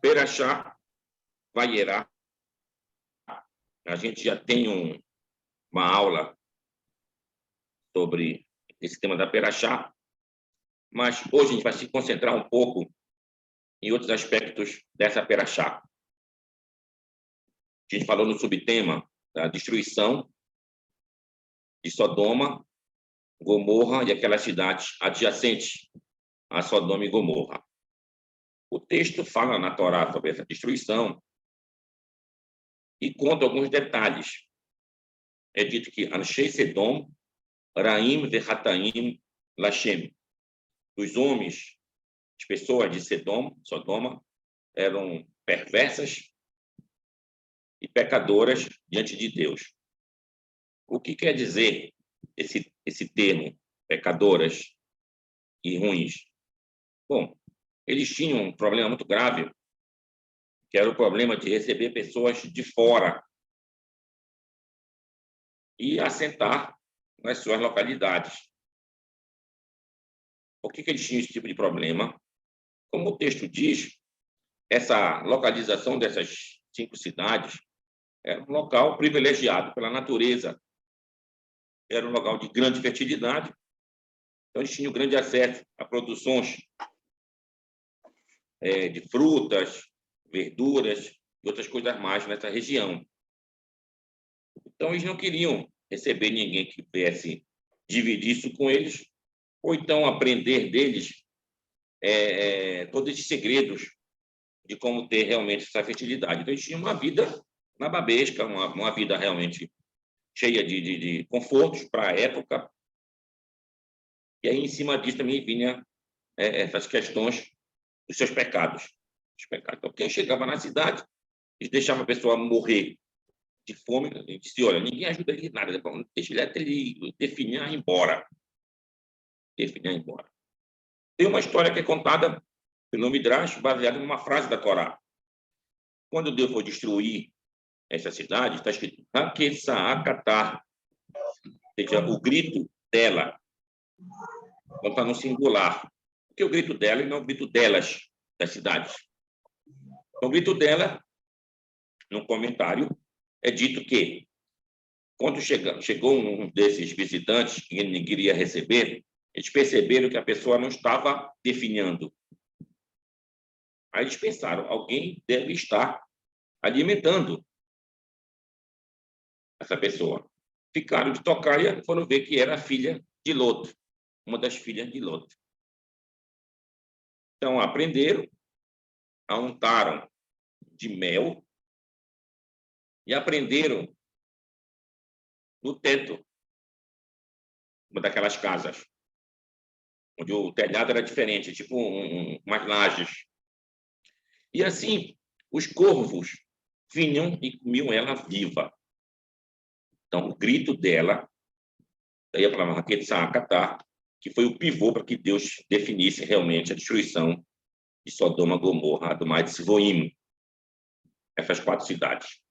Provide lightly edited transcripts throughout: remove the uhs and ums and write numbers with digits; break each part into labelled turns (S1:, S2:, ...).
S1: Perashá, Vayera. A gente já tem uma aula sobre esse tema da Perashá, mas hoje a gente vai se concentrar um pouco em outros aspectos dessa Perashá. A gente falou no subtema da destruição de Sodoma, Gomorra e aquelas cidades adjacentes a Sodoma e Gomorra. O texto fala na Torá sobre essa destruição e conta alguns detalhes. É dito que Anshei Sedom, Raim Vehataim Lashem. Os homens, as pessoas de Sodoma, eram perversas e pecadoras diante de Deus. O que quer dizer esse termo, pecadoras e ruins? Bom, eles tinham um problema muito grave, que era o problema de receber pessoas de fora e assentar nas suas localidades. Por que eles tinham esse tipo de problema? Como o texto diz, essa localização dessas 5 cidades era um local privilegiado pela natureza. Era um local de grande fertilidade, então eles tinham grande acesso a produções de frutas, verduras e outras coisas mais nessa região. Então, eles não queriam receber ninguém que pudesse dividir isso com eles, ou então aprender deles todos esses segredos de como ter realmente essa fertilidade. Então, eles tinham uma vida nababesca, uma vida realmente cheia de confortos para a época. E aí, em cima disso, também vinha essas questões dos seus pecados. Então, quem chegava na cidade, eles deixavam a pessoa morrer de fome, e disse, olha, ninguém ajuda ele em nada, deixa ele até ele definhar e ir embora. Tem uma história que é contada pelo Midrash, baseada numa frase da Torá. Quando Deus foi destruir essa cidade, está escrito Haketsa'akatar, ou seja, o grito dela, quando está no singular. Porque o grito dela e não o grito delas, das cidades. Então, o grito dela, no comentário, é dito que, quando chegou um desses visitantes que ninguém queria receber, eles perceberam que a pessoa não estava definhando. Aí eles pensaram, alguém deve estar alimentando essa pessoa. Ficaram de tocaia e foram ver que era a filha de Lot, uma das filhas de Lot. Então, aprenderam, a untaram de mel e aprenderam no teto, uma daquelas casas, onde o telhado era diferente, tipo umas lajes. E assim, os corvos vinham e comiam ela viva. Então, o grito dela, daí a palavra Haketsa'akatar, que foi o pivô para que Deus definisse realmente a destruição de Sodoma, Gomorra, Adumá e Sivoim, essas 4 cidades.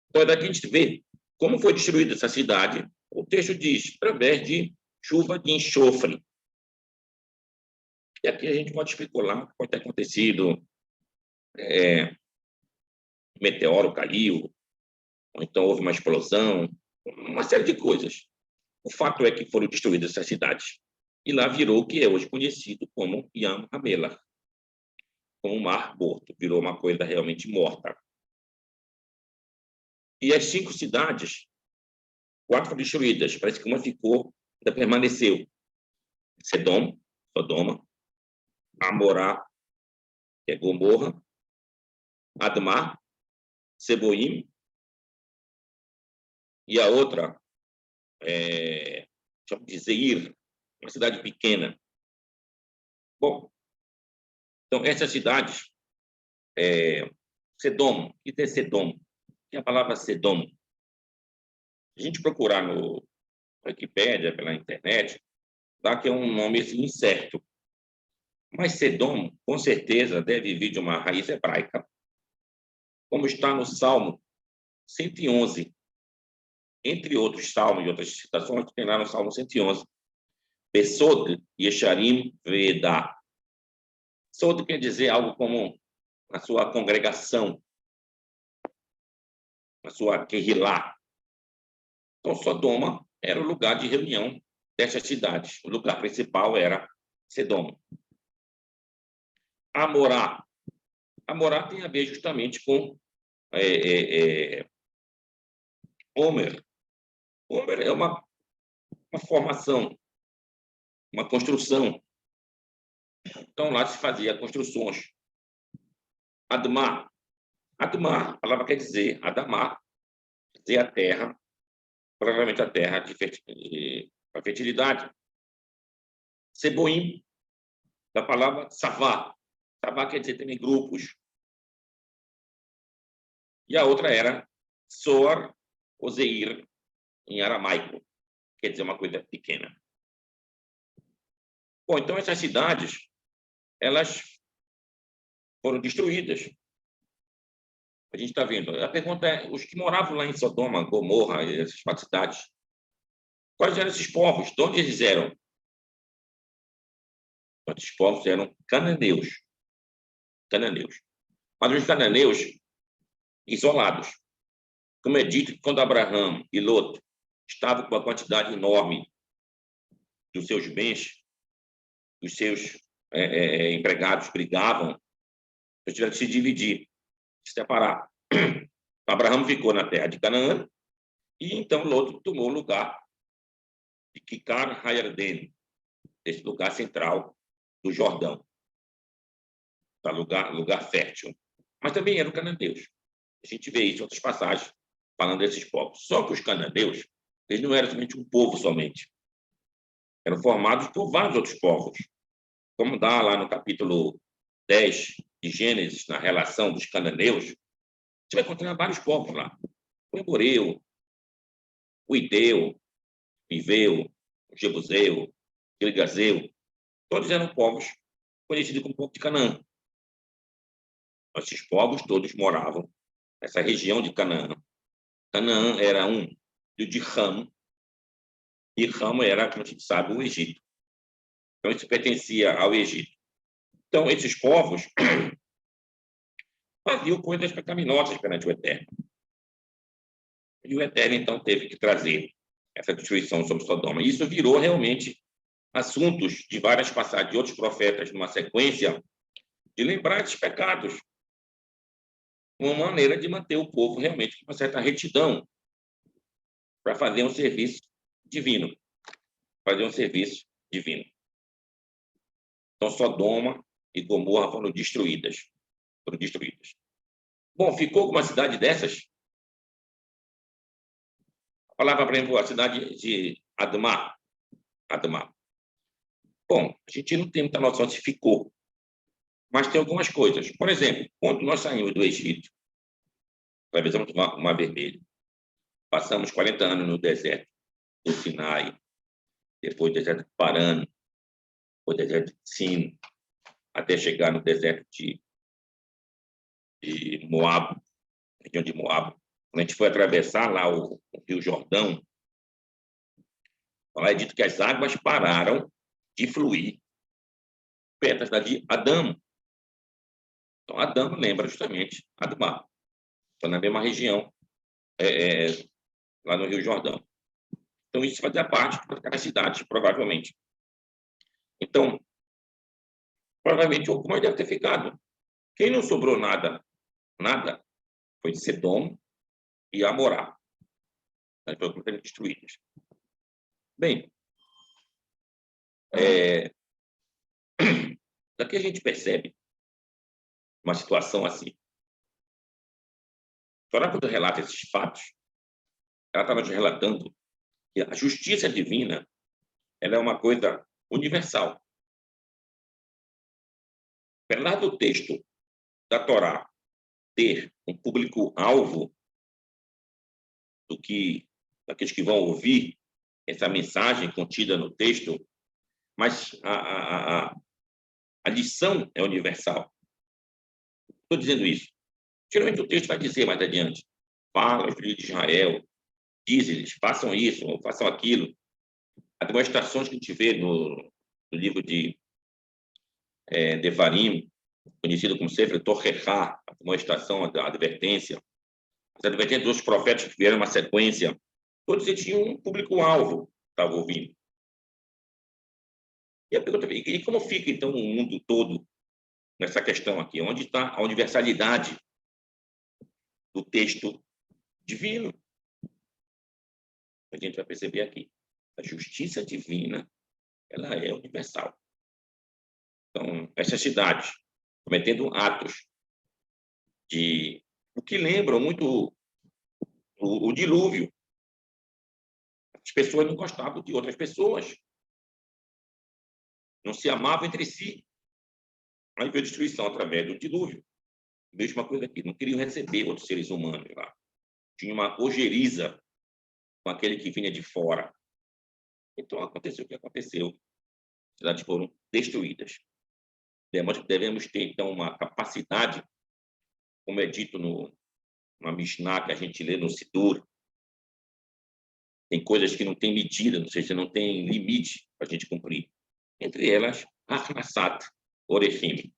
S1: Então, daqui a gente vê como foi destruída essa cidade. O texto diz, através de chuva de enxofre. E aqui a gente pode especular o que pode ter acontecido. Um meteoro caiu, ou então houve uma explosão, uma série de coisas. O fato é que foram destruídas essas cidades. E lá virou o que é hoje conhecido como Yam HaMelach, como o Mar Morto. Virou uma coisa realmente morta. E as 5 cidades, 4 foram destruídas. Parece que uma ficou, ainda permaneceu. Sodoma, Amorá, que é Gomorra, Admá, Seboim, e a outra chama de Zeir, uma cidade pequena. Bom, então essas cidades, Sedom, o que é Sedom? Que é a palavra Sedom. Se a gente procurar no Wikipédia, pela internet, dá que é um nome assim, incerto. Mas Sedom, com certeza, deve vir de uma raiz hebraica, como está no Salmo 111. Entre outros salmos e outras citações, tem lá no Salmo 111. Besod Yesharim Ve'edá. Sodom quer dizer algo como a sua congregação, a sua querrilá. Então, Sodoma era o lugar de reunião dessas cidades. O lugar principal era Sedom. Amorá. Amorá tem a ver justamente com Homer. Homer é uma formação, uma construção. Então, lá se fazia construções. Admá. Admá, a palavra quer dizer Adamá, quer dizer a terra, provavelmente a terra de fertilidade. Seboim, da palavra savá. Savá quer dizer também grupos. E a outra era Soar ou Zeir, em aramaico, quer dizer uma coisa pequena. Bom, então essas cidades, elas foram destruídas. A gente está vendo. A pergunta é, os que moravam lá em Sodoma, Gomorra, essas quatro cidades, quais eram esses povos? De onde eles eram? Esses povos eram cananeus. Cananeus. Mas os cananeus isolados. Como é dito, quando Abraão e Lot estavam com uma quantidade enorme dos seus bens, os seus empregados brigavam, eles tiveram que se dividir, se separar. Abraão ficou na terra de Canaã e então Lot tomou o lugar de Kikar Hayarden, esse lugar central do Jordão, lugar fértil. Mas também eram cananeus. A gente vê isso em outras passagens falando desses povos. Só que os cananeus, eles não eram somente um povo somente. Eram formados por vários outros povos. Como dá lá no capítulo 10 de Gênesis, na relação dos cananeus, você vai encontrar vários povos lá. O Emoreu, o Ideu, o Iveu, o Jebuseu, o Girgazeu, todos eram povos conhecidos como povo de Canaã. Esses povos todos moravam nessa região de Canaã. Canaã era de Ram, e Ram era, como a gente sabe, o Egito. Então, isso pertencia ao Egito. Então, esses povos faziam coisas pecaminosas perante o Eterno. E o Eterno, então, teve que trazer essa destruição sobre Sodoma. E isso virou realmente assuntos de várias passagens de outros profetas, numa sequência, de lembrar esses pecados, uma maneira de manter o povo realmente com uma certa retidão para fazer um serviço divino. Fazer um serviço divino. Então, Sodoma e Gomorra foram destruídas. Foram destruídas. Bom, ficou alguma cidade dessas? A palavra, por exemplo, a cidade de Admá. Admá. Bom, a gente não tem muita noção se ficou, mas tem algumas coisas. Por exemplo, quando nós saímos do Egito, atravessamos o Mar Vermelho, passamos 40 anos no deserto do Sinai, depois do deserto do Paran, o deserto de Sin, até chegar no deserto de Moab, região de Moab. Quando a gente foi atravessar lá o Rio Jordão, lá é dito que as águas pararam de fluir perto da de Adão. Então, Adão lembra justamente Admá. Está na mesma região, lá no Rio Jordão. Então, isso fazia parte daquela cidade, provavelmente. Então, provavelmente, como deve ter ficado. Quem não sobrou nada, foi Sedom e Amorá. Elas foram completamente destruídas. Bem, daqui a gente percebe uma situação assim. A Torá, quando relata esses fatos, ela está nos relatando que a justiça divina ela é uma coisa universal. Apesar do texto da Torá ter um público-alvo daqueles que vão ouvir essa mensagem contida no texto, mas a lição é universal. Estou dizendo isso. Geralmente o texto vai dizer mais adiante, fala aos filhos de Israel, diz-lhes, façam isso, ou façam aquilo. As demonstrações que a gente vê no livro de Devarim, conhecido como Sefer Torrechá, a amonestação, a advertência. As advertências dos profetas que vieram uma sequência, todos eles tinham um público-alvo que estava ouvindo. E a pergunta é, e como fica, então, o mundo todo nessa questão aqui? Onde está a universalidade do texto divino? A gente vai perceber aqui. A justiça divina, ela é universal. Então, essas cidades cometendo atos de o que lembram muito o dilúvio. As pessoas não gostavam de outras pessoas. Não se amavam entre si. Aí veio a destruição através do dilúvio. Mesma coisa aqui. Não queriam receber outros seres humanos lá. Tinha uma ojeriza com aquele que vinha de fora. Então, aconteceu o que aconteceu. As cidades foram destruídas. Devemos ter, então, uma capacidade, como é dito na Mishnah, que a gente lê no Sidur. Tem coisas que não têm medida, ou seja, não tem limite para a gente cumprir. Entre elas, Achnasat Orechim,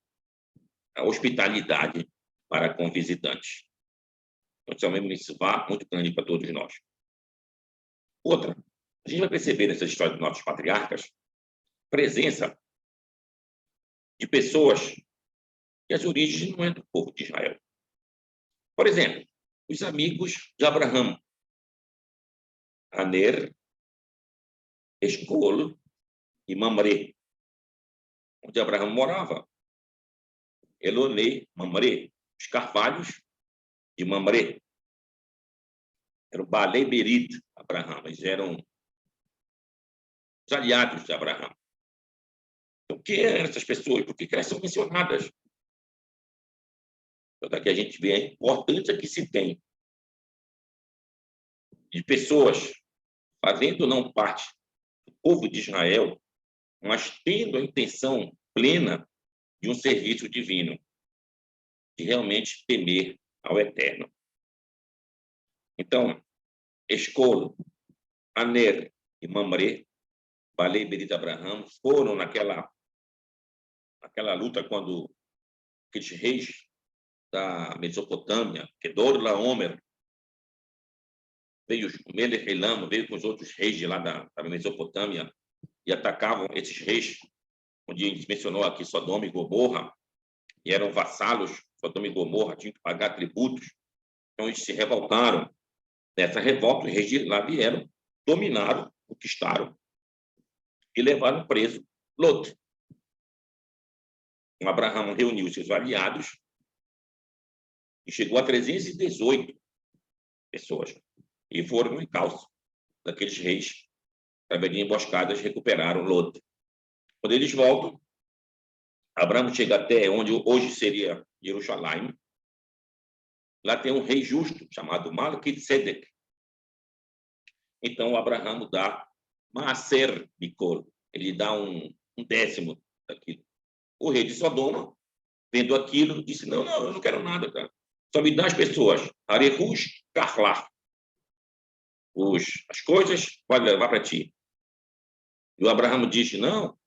S1: a hospitalidade para com visitantes. Então, isso é uma mitzvah muito grande para todos nós. Outra, a gente vai perceber nessa história dos nossos patriarcas presença de pessoas que as origens não é do povo de Israel. Por exemplo, os amigos de Abraão, Aner, Escol e Mamre, onde Abraão morava. Elonê, Mamre, os carvalhos de Mamre. Era o Balei Berit, Abraão. Eles eram os aliados de Abraão. Então, quem eram essas pessoas? Por que elas são mencionadas? Então, daqui a gente vê a importância que se tem de pessoas fazendo não parte do povo de Israel, mas tendo a intenção plena de um serviço divino, de realmente temer ao Eterno. Então, Escol, Aner e Mamre, Balei Berit Abraham, foram naquela luta quando aqueles reis da Mesopotâmia, Kedorlaomer, veio Melech Elam, veio com os outros reis de lá da Mesopotâmia e atacavam esses reis, onde a gente mencionou aqui Sodoma e Gomorra, e eram vassalos, Sodoma e Gomorra tinham que pagar tributos, então eles se revoltaram. Nessa revolta, os reis de lá vieram, dominaram, conquistaram e levaram preso Lot. Abraão reuniu seus aliados e chegou a 318 pessoas. E foram no encalço daqueles reis, através de emboscadas, recuperaram Lot. Quando eles voltam, Abraão chega até onde hoje seria Jerusalém. Lá tem um rei justo, chamado Malquisedec. Então, Abraão dá Maaser Bikol. Ele dá um décimo daquilo. O rei de Sodoma, vendo aquilo, disse, não, eu não quero nada, cara. Só me dá as pessoas. Arehus Karlar. As coisas pode levar para ti. E o Abraão disse, não,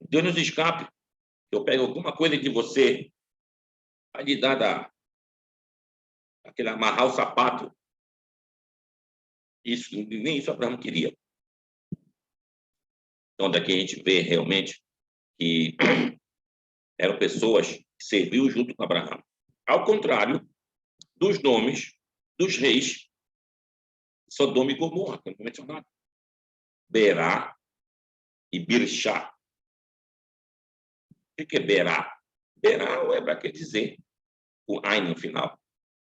S1: Deus nos escape. Eu pego alguma coisa de você, vai lhe dar aquele amarrar o sapato. Isso, nem isso Abraão queria. Então, daqui a gente vê realmente que eram pessoas que serviam junto com Abraão. Ao contrário dos nomes dos reis Sodoma e Gomorra, que eu não mencionado. Berá e Birchá. O que é Berá? Berá, o hebraico quer dizer o Ain no final.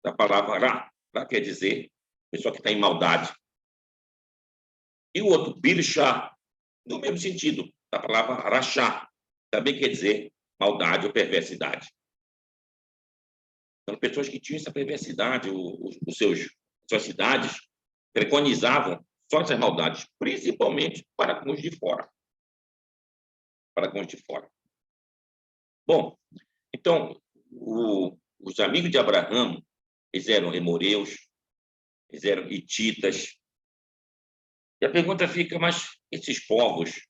S1: Da palavra Rá. Rá quer dizer pessoa que está em maldade. E o outro, Birchá, no mesmo sentido, da palavra Rachá. Também quer dizer maldade ou perversidade. Então, pessoas que tinham essa perversidade, suas cidades preconizavam só essas maldades, principalmente para com os de fora. Para com os de fora. Bom, então, os amigos de Abraão, eles eram emoreus, eles eram hititas. E a pergunta fica, mas esses povos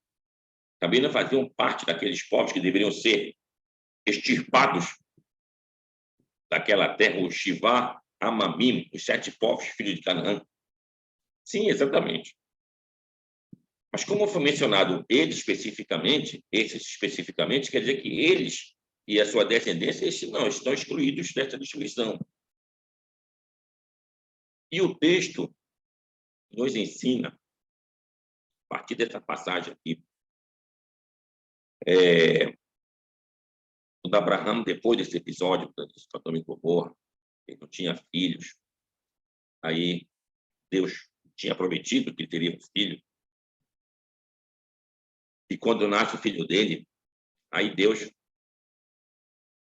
S1: também não faziam parte daqueles povos que deveriam ser extirpados daquela terra, o Shivá, Amamim, os 7 povos, filhos de Canaã? Sim, exatamente. Mas como foi mencionado eles especificamente, esses especificamente, quer dizer que eles e a sua descendência não estão excluídos dessa destruição. E o texto nos ensina, a partir dessa passagem aqui, quando Abraão, depois desse episódio de Sodoma e Gomorra, ele não tinha filhos, aí Deus tinha prometido que ele teria um filho, e quando nasce o filho dele, aí Deus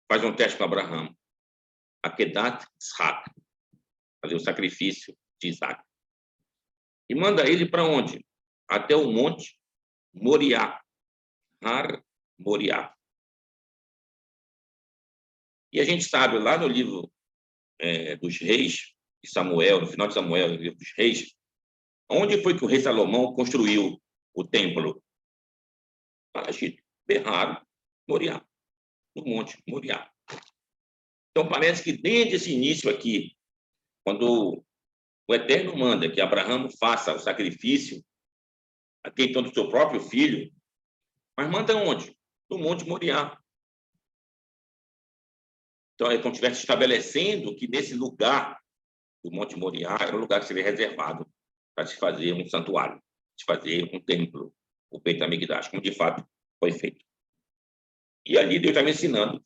S1: faz um teste com Abraão, Akedat Isaac, fazer o sacrifício de Isaac. E manda ele para onde? Até o monte Moriá, Har Moriá. E a gente sabe, lá no livro dos reis, de Samuel, no final de Samuel, no livro dos reis, onde foi que o rei Salomão construiu o templo? Lá Har Moriá, no monte Moriá. Então, parece que desde esse início aqui, quando o Eterno manda que Abraão faça o sacrifício, a questão do seu próprio filho, mas manda onde? No Monte Moriá. Então, é como se estivesse estabelecendo que nesse lugar do Monte Moriá era um lugar que seria reservado para se fazer um santuário, se fazer um templo, o Beit HaMikdash, como de fato foi feito. E ali Deus está me ensinando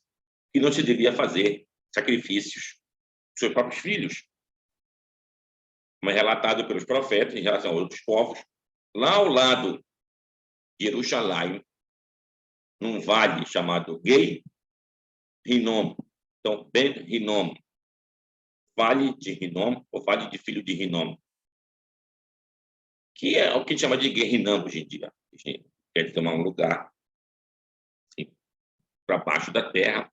S1: que não se devia fazer sacrifícios dos seus próprios filhos, como é relatado pelos profetas em relação a outros povos, lá ao lado de Jerusalém, num vale chamado Gei Rinom. Então, Ben Rinom, vale de Rinom, ou vale de filho de Rinom, que é o que a gente chama de Guerrinam hoje em dia. Quer dizer, um lugar assim, para baixo da terra,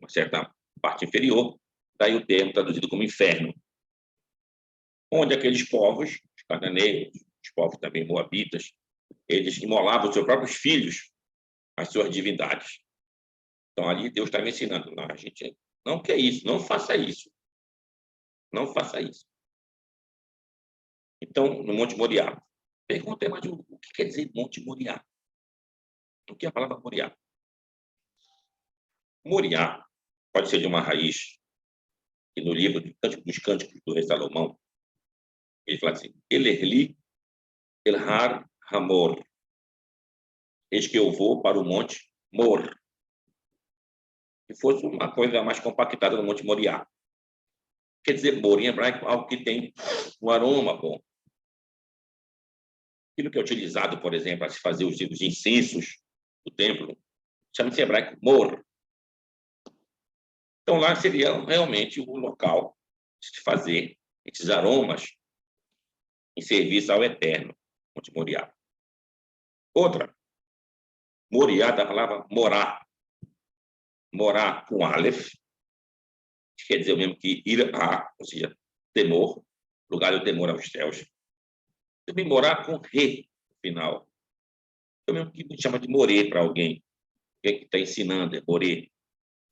S1: uma certa parte inferior, daí o termo traduzido como inferno, onde aqueles povos, os cananeus, os povos também moabitas, eles imolavam os seus próprios filhos às suas divindades. Então, ali Deus está me ensinando. Não, a gente não quer isso, não faça isso. Não faça isso. Então, no Monte Moriá. Pergunta é, mas o que quer dizer Monte Moriá? O que é a palavra Moriá? Moriá pode ser de uma raiz, que no livro dos Cânticos do rei Salomão, ele fala assim, Elerli Elhar Hamor. Eis que eu vou para o Monte Mor. Se fosse uma coisa mais compactada no Monte Moriá. Quer dizer, Mor em hebraico, algo que tem um aroma bom. Aquilo que é utilizado, por exemplo, para se fazer os incensos do templo, chama-se hebraico Mor. Então, lá seria realmente o local de se fazer esses aromas em serviço ao Eterno, Monte Moriá. Outra, Moriá, da palavra morar. Morar com Aleph, que quer dizer o mesmo que ir a, ou seja, temor, lugar do temor aos céus. Também morar com re, no final. É o mesmo que a gente chama de morê para alguém. O que está ensinando é morê.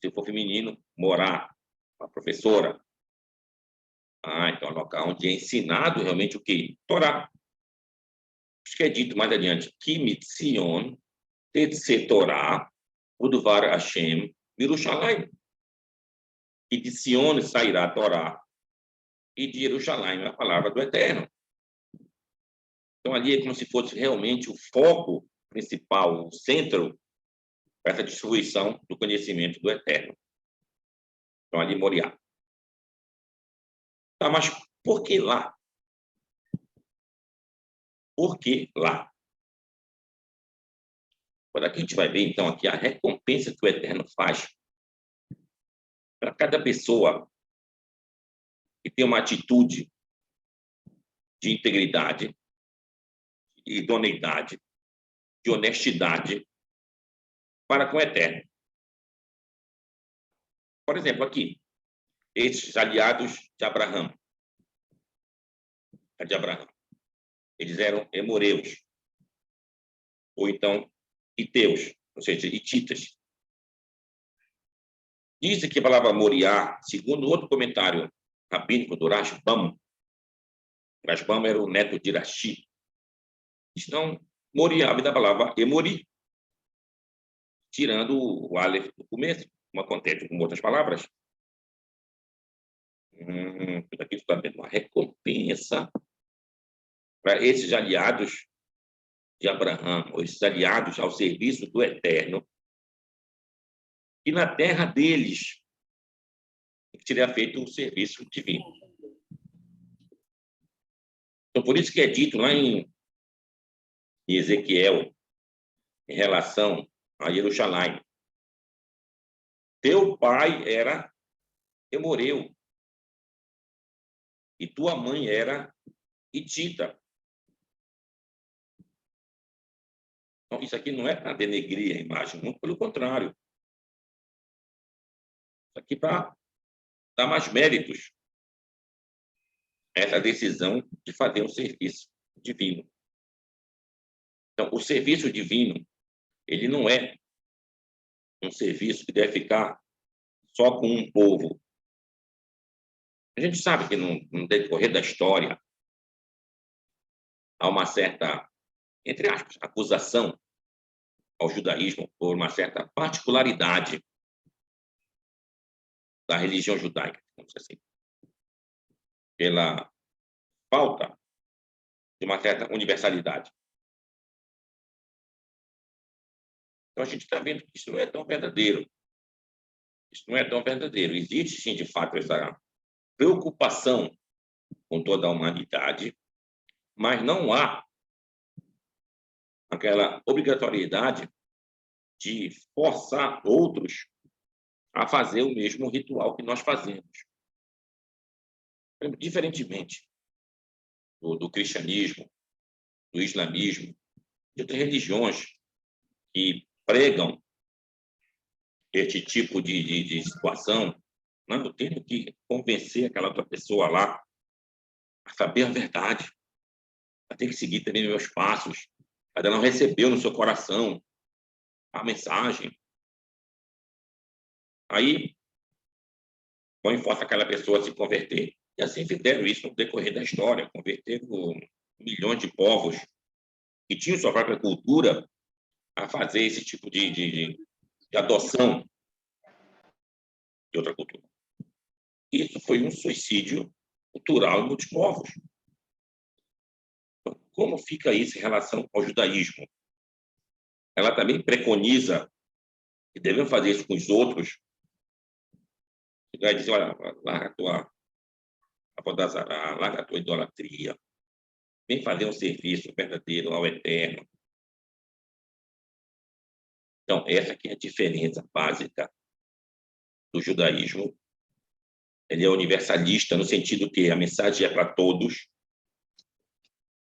S1: Se for feminino, morar, uma professora. Então é um local onde é ensinado realmente o quê? Torá. Isso que é dito mais adiante. Ki mitzion tetze Torá udvar Hashem Yerushalayim. E de Sione sairá a Torá, e de Jerusalém a palavra do Eterno. Então, ali é como se fosse realmente o foco principal, o centro para essa distribuição do conhecimento do Eterno. Então, ali Moriá. Tá, mas por que lá? Por que lá? Quando aqui a gente vai ver, então, aqui a recompensa que o Eterno faz para cada pessoa que tem uma atitude de integridade, de idoneidade, de honestidade para com o Eterno. Por exemplo, aqui, esses aliados de Abraão, eles eram emoreus, ou então Iteus, ou seja, hititas. Dizem que a palavra Moriá, segundo outro comentário rabínico do Rashbam era o neto de Irashi. Então, Moriá vem da palavra Emori, tirando o Aleph do começo, como acontece com outras palavras. Aqui está vendo uma recompensa para esses aliados de Abraão, ou esses aliados ao serviço do Eterno, e na terra deles teria feito um serviço divino. Então, por isso que é dito lá em Ezequiel, em relação a Jerusalém, teu pai era Emoreu e tua mãe era hitita. Então, isso aqui não é para denegrir a imagem, muito pelo contrário. Isso aqui para dar mais méritos a essa decisão de fazer um serviço divino. Então, o serviço divino, ele não é um serviço que deve ficar só com um povo. A gente sabe que no decorrer da história há uma certa, entre aspas, acusação ao judaísmo por uma certa particularidade da religião judaica, vamos dizer assim, pela falta de uma certa universalidade. Então, a gente está vendo que isso não é tão verdadeiro. Isso não é tão verdadeiro. Existe, sim, de fato, essa preocupação com toda a humanidade, mas não há aquela obrigatoriedade de forçar outros a fazer o mesmo ritual que nós fazemos. Diferentemente do cristianismo, do islamismo, de outras religiões que pregam este tipo de situação, não, eu tenho que convencer aquela outra pessoa lá a saber a verdade, a ter que seguir também meus passos, ela não recebeu no seu coração a mensagem. Aí, põe força aquela pessoa a se converter. E assim fizeram isso no decorrer da história, converteram milhões de povos que tinham sua própria cultura a fazer esse tipo de adoção de outra cultura. Isso foi um suicídio cultural em muitos povos. Então, como fica isso em relação ao judaísmo? Ela também preconiza que devemos fazer isso com os outros. E vai dizer, olha, larga a tua avodazará, larga a tua idolatria, vem fazer um serviço verdadeiro ao Eterno. Então, essa aqui é a diferença básica do judaísmo. Ele é universalista no sentido que a mensagem é para todos,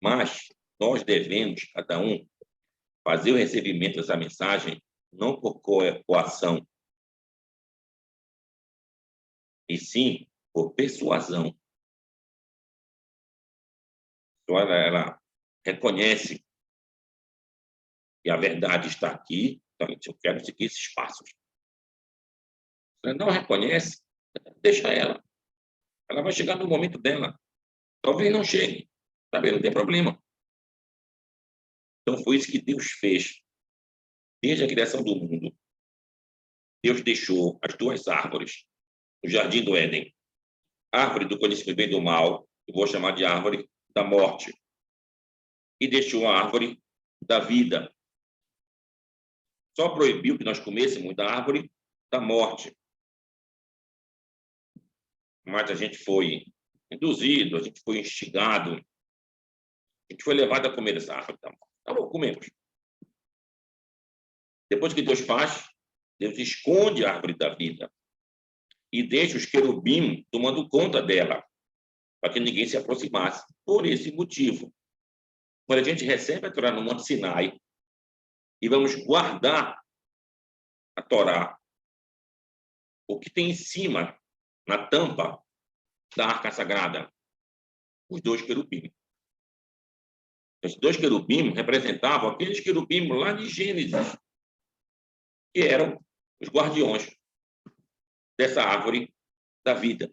S1: mas nós devemos, cada um, fazer o recebimento dessa mensagem não por coação, e sim por persuasão. Então, ela reconhece que a verdade está aqui, então eu quero seguir esses passos. Se ela não reconhece, deixa ela. Ela vai chegar no momento dela. Talvez não chegue, sabe? Não tem problema. Então, foi isso que Deus fez. Desde a criação do mundo, Deus deixou as duas árvores no jardim do Éden. Árvore do conhecimento do bem e do mal, eu vou chamar de árvore da morte. E deixou a árvore da vida. Só proibiu que nós comêssemos da árvore da morte. Mas a gente foi induzido, a gente foi instigado, a gente foi levado a comer essa árvore da morte. Então, comemos. Depois que Deus faz, Deus esconde a árvore da vida e deixa os querubim tomando conta dela, para que ninguém se aproximasse. Por esse motivo, quando a gente recebe a Torá no Monte Sinai e vamos guardar a Torá, o que tem em cima, na tampa da Arca Sagrada? Os dois querubim. Os 2 querubins representavam aqueles querubins lá de Gênesis, que eram os guardiões dessa árvore da vida.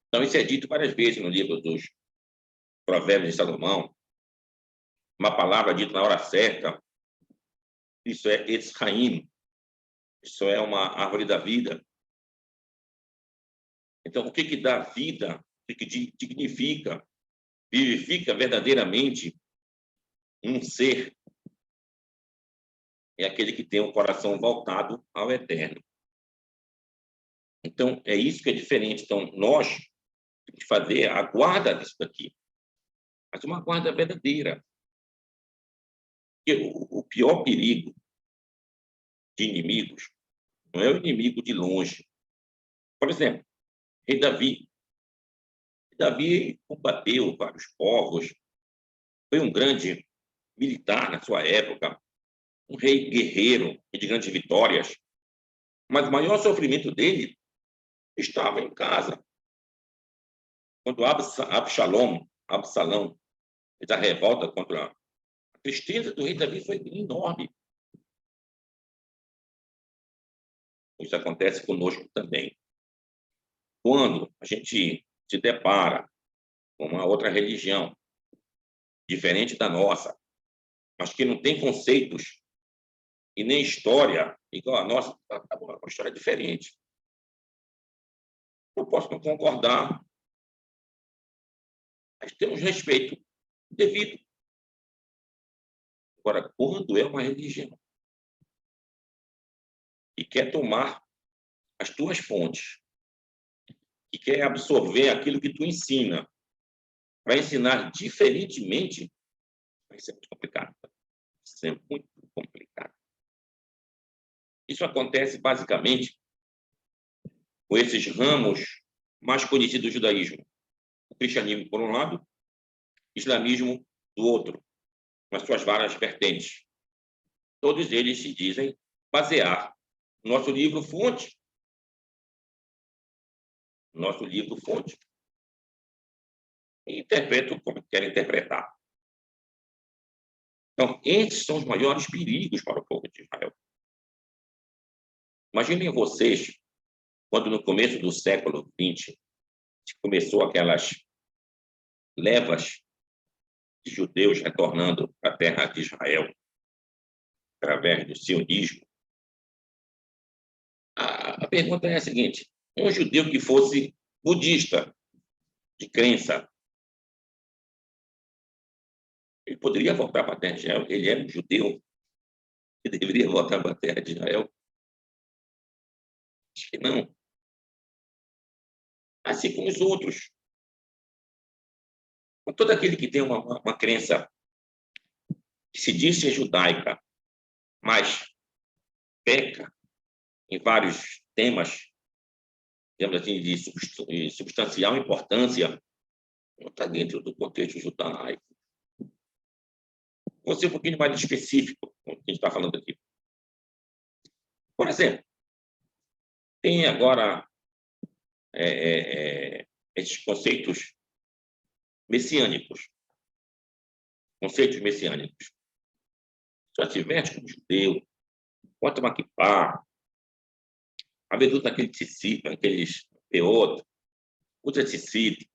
S1: Então, isso é dito várias vezes no livro dos Provérbios de Salomão. Uma palavra dita na hora certa. Isso é Etzraim. Isso é uma árvore da vida. Então, o que dá vida? O que dignifica, vivifica verdadeiramente um ser? É aquele que tem o coração voltado ao eterno. Então, é isso que é diferente. Então, nós temos que fazer a guarda disso daqui. Mas uma guarda verdadeira. Porque o pior perigo de inimigos não é o inimigo de longe. Por exemplo, rei Davi. Davi combateu vários povos, foi um grande militar na sua época, um rei guerreiro e de grandes vitórias. Mas o maior sofrimento dele estava em casa. Quando Absalão fez a revolta contra a tristeza do rei Davi foi enorme. Isso acontece conosco também. Quando a gente se depara com uma outra religião, diferente da nossa, mas que não tem conceitos e nem história igual a nossa, uma história diferente. Eu posso não concordar, mas temos respeito devido. Agora, quando é uma religião e quer tomar as tuas fontes, que quer absorver aquilo que tu ensina, para ensinar diferentemente, vai ser muito complicado. Vai ser muito complicado. Isso acontece basicamente com esses ramos mais conhecidos do judaísmo. O cristianismo, por um lado, o islamismo, do outro, com as suas várias vertentes. Todos eles se dizem basear no nosso livro-fonte. Nosso livro-fonte. E interpretam como querem interpretar. Então, esses são os maiores perigos para o povo de Israel. Imaginem vocês, quando no começo do século XX, começou aquelas levas de judeus retornando para a terra de Israel, através do sionismo. A pergunta é a seguinte: um judeu que fosse budista, de crença, ele poderia voltar para a terra de Israel? Ele era um judeu que deveria voltar para a terra de Israel? Acho que não. Assim como os outros. Com todo aquele que tem uma crença que se diz ser judaica, mas peca em vários temas, digamos assim, de substancial importância, não está dentro do contexto judaico. Vou ser um pouquinho mais específico com o que a gente está falando aqui. Por exemplo, tem agora esses conceitos messiânicos. Conceitos messiânicos. Só se veste como judeu, bota uma kippá, a vezes usa aquele tzitzit, aqueles peoto, usa tzitzit,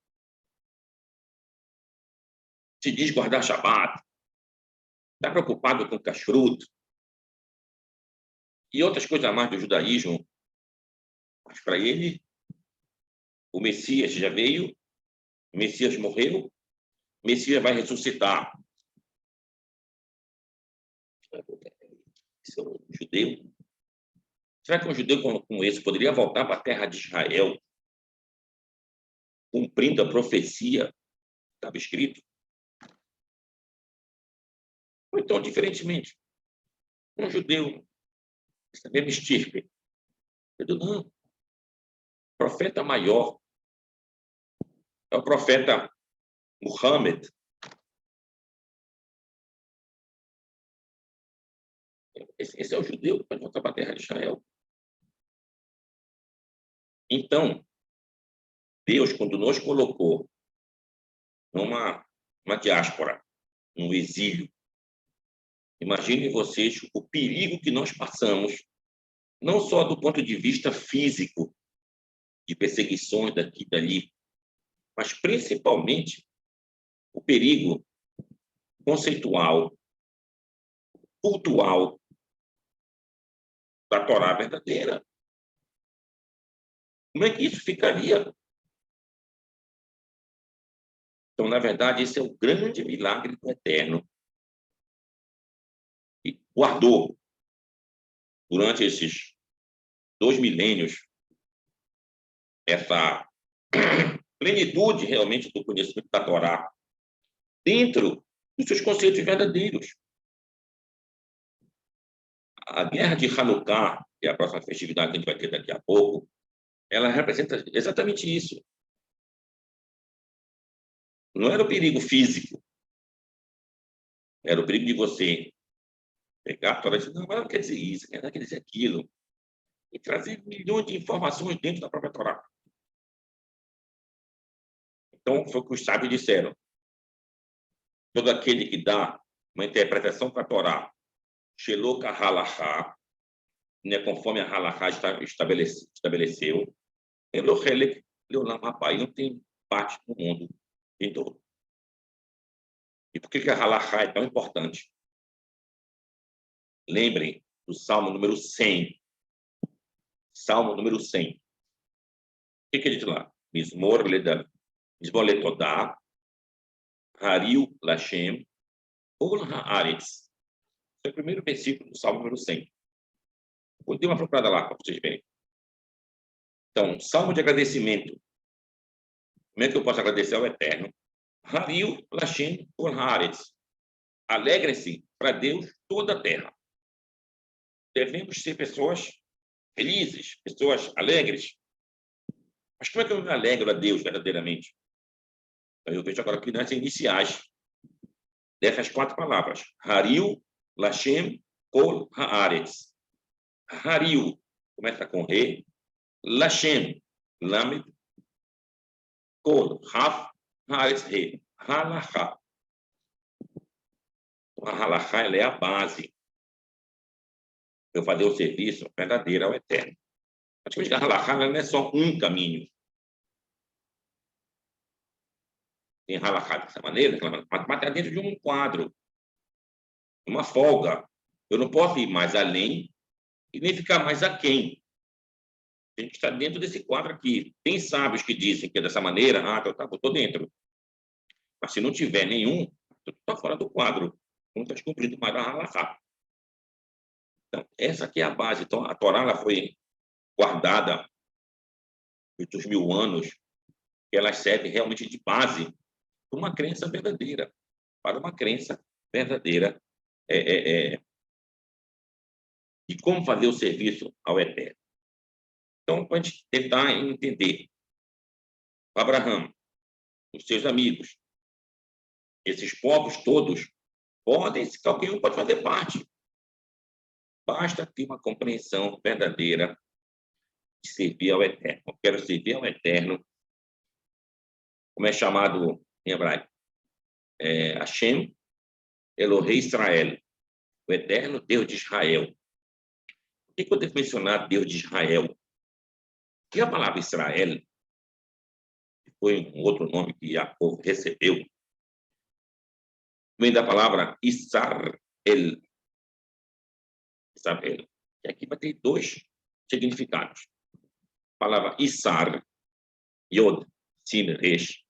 S1: se diz guardar Shabat, está preocupado com kashrut e outras coisas a mais do judaísmo. Mas para ele, o Messias já veio, o Messias morreu, o Messias vai ressuscitar. Esse é um judeu? Será que um judeu como esse poderia voltar para a terra de Israel, cumprindo a profecia que estava escrito? Ou então, diferentemente, um judeu, essa mesma estirpe, eu digo, não, o profeta maior é o profeta Muhammad. Esse é o judeu que pode voltar para a terra de Israel. Então, Deus, quando nos colocou numa uma diáspora, um exílio. Imaginem vocês o perigo que nós passamos, não só do ponto de vista físico, de perseguições daqui e dali, mas principalmente o perigo conceitual, cultural da Torá verdadeira. Como é que isso ficaria? Então, na verdade, esse é o grande milagre do Eterno, que guardou, durante esses 2 milênios, essa plenitude realmente do conhecimento da Torá dentro dos seus conceitos verdadeiros. A guerra de Hanukkah, que é a próxima festividade que a gente vai ter daqui a pouco, ela representa exatamente isso. Não era o perigo físico, era o perigo de você pegar a Torá e dizer, não, mas não quer dizer isso, não quer dizer aquilo, e trazer milhões de informações dentro da própria Torá. Então, foi o que os sábios disseram. Todo aquele que dá uma interpretação para a Torá, Sheloka Halachá, né, conforme a Halachá estabeleceu, Elohelek Leolam Rabai, não tem parte no mundo em todo. E por que a Halachá é tão importante? Lembrem do Salmo número 100. Salmo número 100. O que diz lá? Mismor letodá, Hariu Lashem, Ol Haaretz. Esse é o primeiro versículo do Salmo número 100. Vou dar uma procurada lá para vocês verem. Então, salmo de agradecimento. Como é que eu posso agradecer ao Eterno? Hariu Lashem Ol Haaretz. Alegrem-se para Deus toda a terra. Devemos ser pessoas felizes, pessoas alegres. Mas como é que eu me alegro a Deus verdadeiramente? Eu vejo agora aqui nas iniciais dessas 4 palavras. Hariu, Lashem, Kol, Haaretz. Hariu começa com Re. Lashem, Lamed, Kol, Raf, Haaretz, Re. Halachá. A Halachá ela é a base para eu fazer o serviço verdadeiro ao Eterno. Praticamente a Halachá não é só um caminho. Tem Halachá dessa maneira, mas está dentro de um quadro, uma folga. Eu não posso ir mais além e nem ficar mais aquém. A gente está dentro desse quadro aqui. Tem sábios que dizem que é dessa maneira, eu estou dentro. Mas se não tiver nenhum, tu está fora do quadro. Não está cumprindo mais a Halachá. Então, essa aqui é a base. Então, a Torá ela foi guardada muitos 1000 anos, que ela serve realmente de base para uma crença verdadeira. Para uma crença verdadeira de como fazer o serviço ao Eterno. Então, para a gente tentar entender, Abraão, os seus amigos, esses povos todos, qualquer um pode fazer parte. Basta ter uma compreensão verdadeira de servir ao Eterno. Eu quero servir ao Eterno, como é chamado em hebraico, Hashem Elohei Israel, o Eterno Deus de Israel. Por que eu devo mencionar Deus de Israel? Porque a palavra Israel, que foi um outro nome que Jacob recebeu, vem da palavra Israel. Israel. E aqui vai ter 2 significados. A palavra Isar, Yod, Sin, Resh,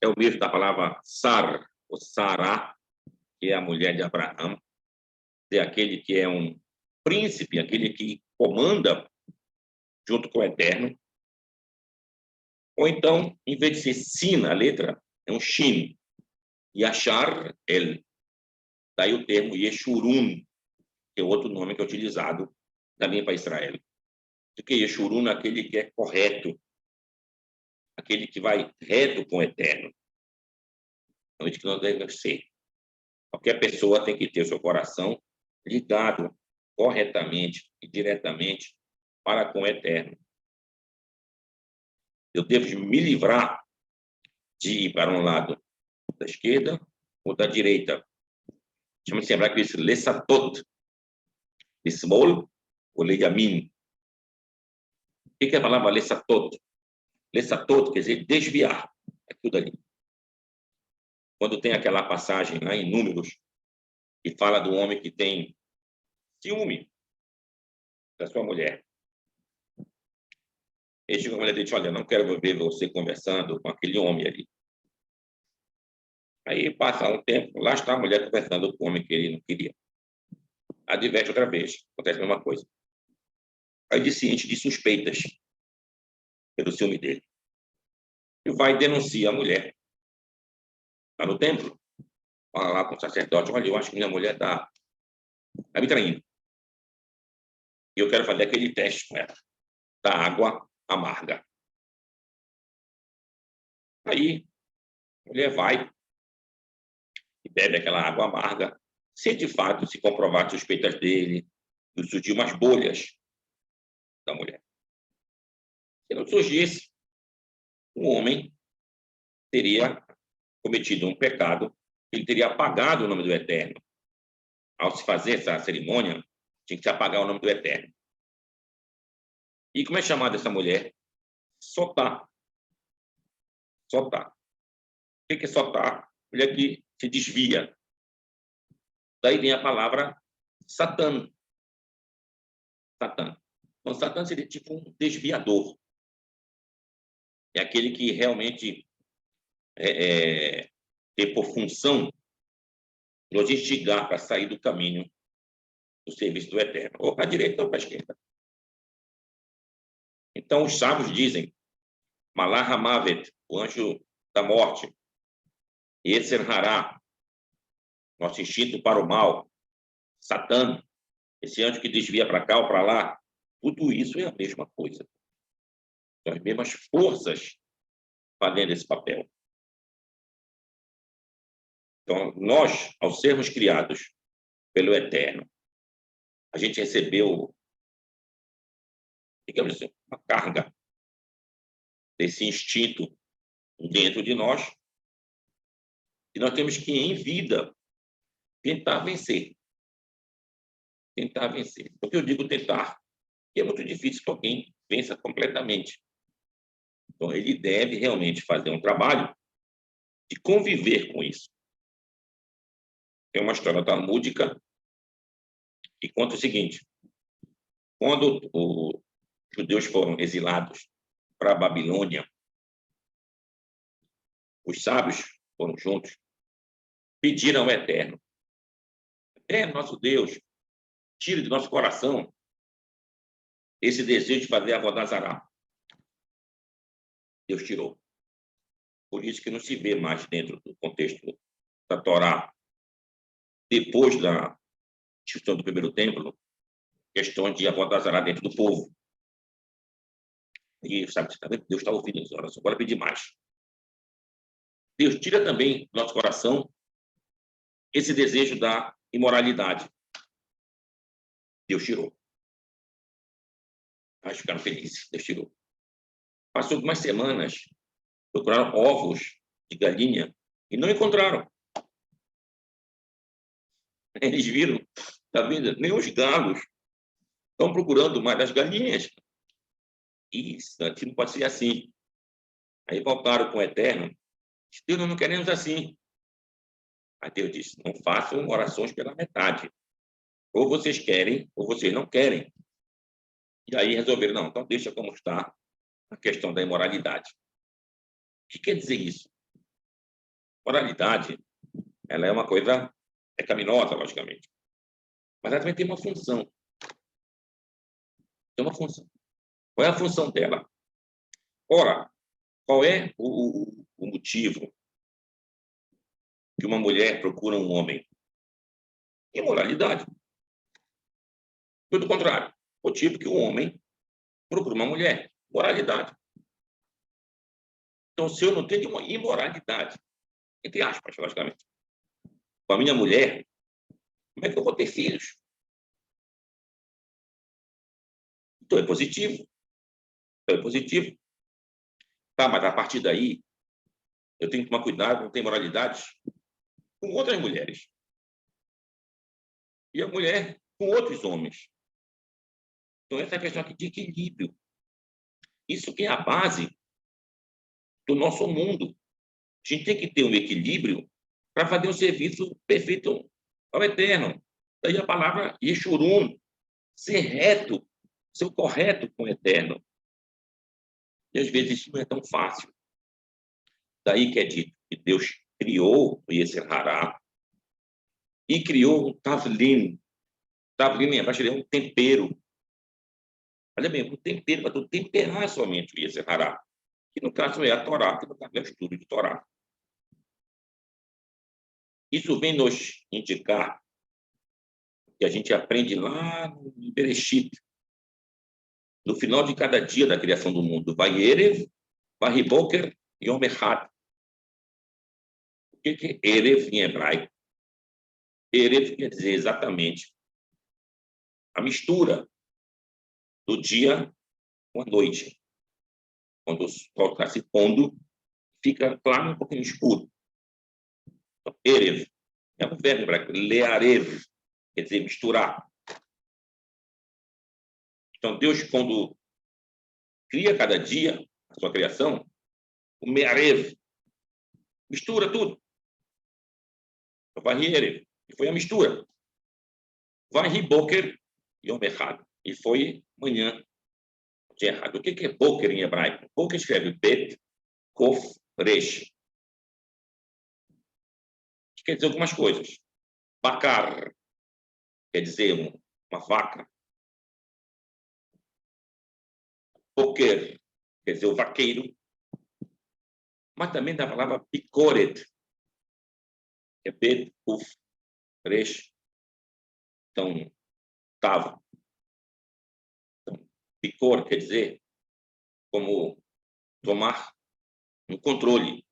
S1: é o mesmo da palavra Sar, ou Sará, que é a mulher de Abraão, é aquele que é um príncipe, aquele que comanda junto com o Eterno. Ou então, em vez de ser Sin, a letra, é um Shin. Yashar El. Daí o termo Yeshurun, que é outro nome que é utilizado também para Israel. Porque Yeshurun é aquele que é correto, aquele que vai reto com o Eterno. Então, isso que nós devemos ser. Qualquer pessoa tem que ter o seu coração ligado corretamente e diretamente para com o Eterno. Eu devo me livrar de ir para um lado da esquerda ou da direita. Chama-se hebraico isso, lesatot, lismol ou leyamin. O que é a palavra lesatot? Lesatot quer dizer desviar, é tudo ali. Quando tem aquela passagem lá em Números, que fala do homem que tem ciúme da sua mulher. Ele chega a mulher e diz, olha, não quero ver você conversando com aquele homem ali. Aí passa um tempo, lá está a mulher conversando com o homem que ele não queria. Adverte outra vez, acontece a mesma coisa. Aí de ciente de suspeitas pelo ciúme dele. E vai denunciar a mulher. Está no templo. Fala lá com o sacerdote, olha, eu acho que minha mulher está me traindo. E eu quero fazer aquele teste com ela, da água amarga. Aí, a mulher vai e bebe aquela água amarga, se de fato se comprovar as suspeitas dele, e surgir umas bolhas da mulher. Se não surgisse, o homem teria cometido um pecado, ele teria apagado o nome do Eterno. Ao se fazer essa cerimônia, tinha que se apagar o nome do Eterno. E como é chamada essa mulher? Sotá. Sotá. O que é sotá? Mulher que se desvia. Daí vem a palavra Satã. Satã. Então, Satã seria tipo um desviador. É aquele que realmente tem por função nos instigar para sair do caminho do serviço do Eterno, ou para a direita ou para a esquerda. Então, os sábios dizem, Malach HaMavet, o anjo da morte, Yetzer Hará, nosso instinto para o mal, Satã, esse anjo que desvia para cá ou para lá, tudo isso é a mesma coisa. São as mesmas forças fazendo esse papel. Então, nós, ao sermos criados pelo Eterno, a gente recebeu, digamos assim, uma carga desse instinto dentro de nós, e nós temos que, em vida, tentar vencer. Tentar vencer. Porque eu digo tentar, porque é muito difícil que alguém vença completamente. Então, ele deve realmente fazer um trabalho de conviver com isso. Tem uma história talmúdica que conta o seguinte: quando os judeus foram exilados para a Babilônia, os sábios foram juntos, pediram ao Eterno: Eterno, nosso Deus, tire do nosso coração esse desejo de fazer a Avodazará. Deus tirou. Por isso que não se vê mais dentro do contexto da Torá, depois da destruição do primeiro templo, questões de Avodazará dentro do povo. E sabe, Deus está ouvindo as orações, agora pedir mais. Deus tira também do nosso coração esse desejo da imoralidade. Deus tirou. Nós ficaram felizes, Deus tirou. Passou algumas semanas, procuraram ovos de galinha e não encontraram. Eles viram, tá vendo? Nem os galos estão procurando mais as galinhas. Isso, aqui não pode ser assim. Aí voltaram com o Eterno. Deus, nós não queremos assim. Aí Deus disse, não façam orações pela metade. Ou vocês querem, ou vocês não querem. E aí resolveram, não, então deixa como está a questão da imoralidade. O que quer dizer isso? Moralidade, ela é uma coisa pecaminosa, logicamente. Mas ela também tem uma função. Tem uma função. Qual é a função dela? Ora, qual é o motivo que uma mulher procura um homem? Imoralidade. Pelo contrário, o motivo que um homem procura uma mulher? Moralidade. Então, se eu não tenho uma imoralidade, entre aspas, logicamente, com a minha mulher, como é que eu vou ter filhos? Então, é positivo. Então, é positivo. Tá, mas a partir daí, eu tenho que tomar cuidado, não ter moralidade com outras mulheres. E a mulher com outros homens. Então, essa é a questão aqui de equilíbrio. Isso que é a base do nosso mundo. A gente tem que ter um equilíbrio para fazer um serviço perfeito ao Eterno. Daí a palavra Yeshurun, ser reto, ser correto com o Eterno. E às vezes isso não é tão fácil. Daí que é dito que Deus criou o Yetzer Hará e criou um Tavlin. Tavlin, em hebraico, é um tempero. Olha bem, um tempero para tu temperar somente o Yetzer Hará. Que no caso é a Torá, que no caso é o estudo de Torá. Isso vem nos indicar que a gente aprende lá no Bereshit, no final de cada dia da criação do mundo. Vayerev, Vahiboker e Yom Echad. O que é Erev em hebraico? Erev quer dizer exatamente a mistura do dia com a noite. Quando o sol está se pondo, fica claro um pouquinho escuro. Então, Erev é um verbo hebraico, learev, quer dizer misturar. Então, Deus, quando cria cada dia a sua criação, o mearev, mistura tudo. Então, Vayerev, e foi a mistura. Vahiboker Yom Echad, e foi manhã de errado. O que é boker em hebraico? Boker escreve Bet, Kof, Resh. Que quer dizer algumas coisas. Bakar, quer dizer uma vaca. Boker, quer dizer o vaqueiro. Mas também da palavra Bikoret, que é Bet, Kof, Resh. Então, tava. Então, Bikor quer dizer como tomar um controle.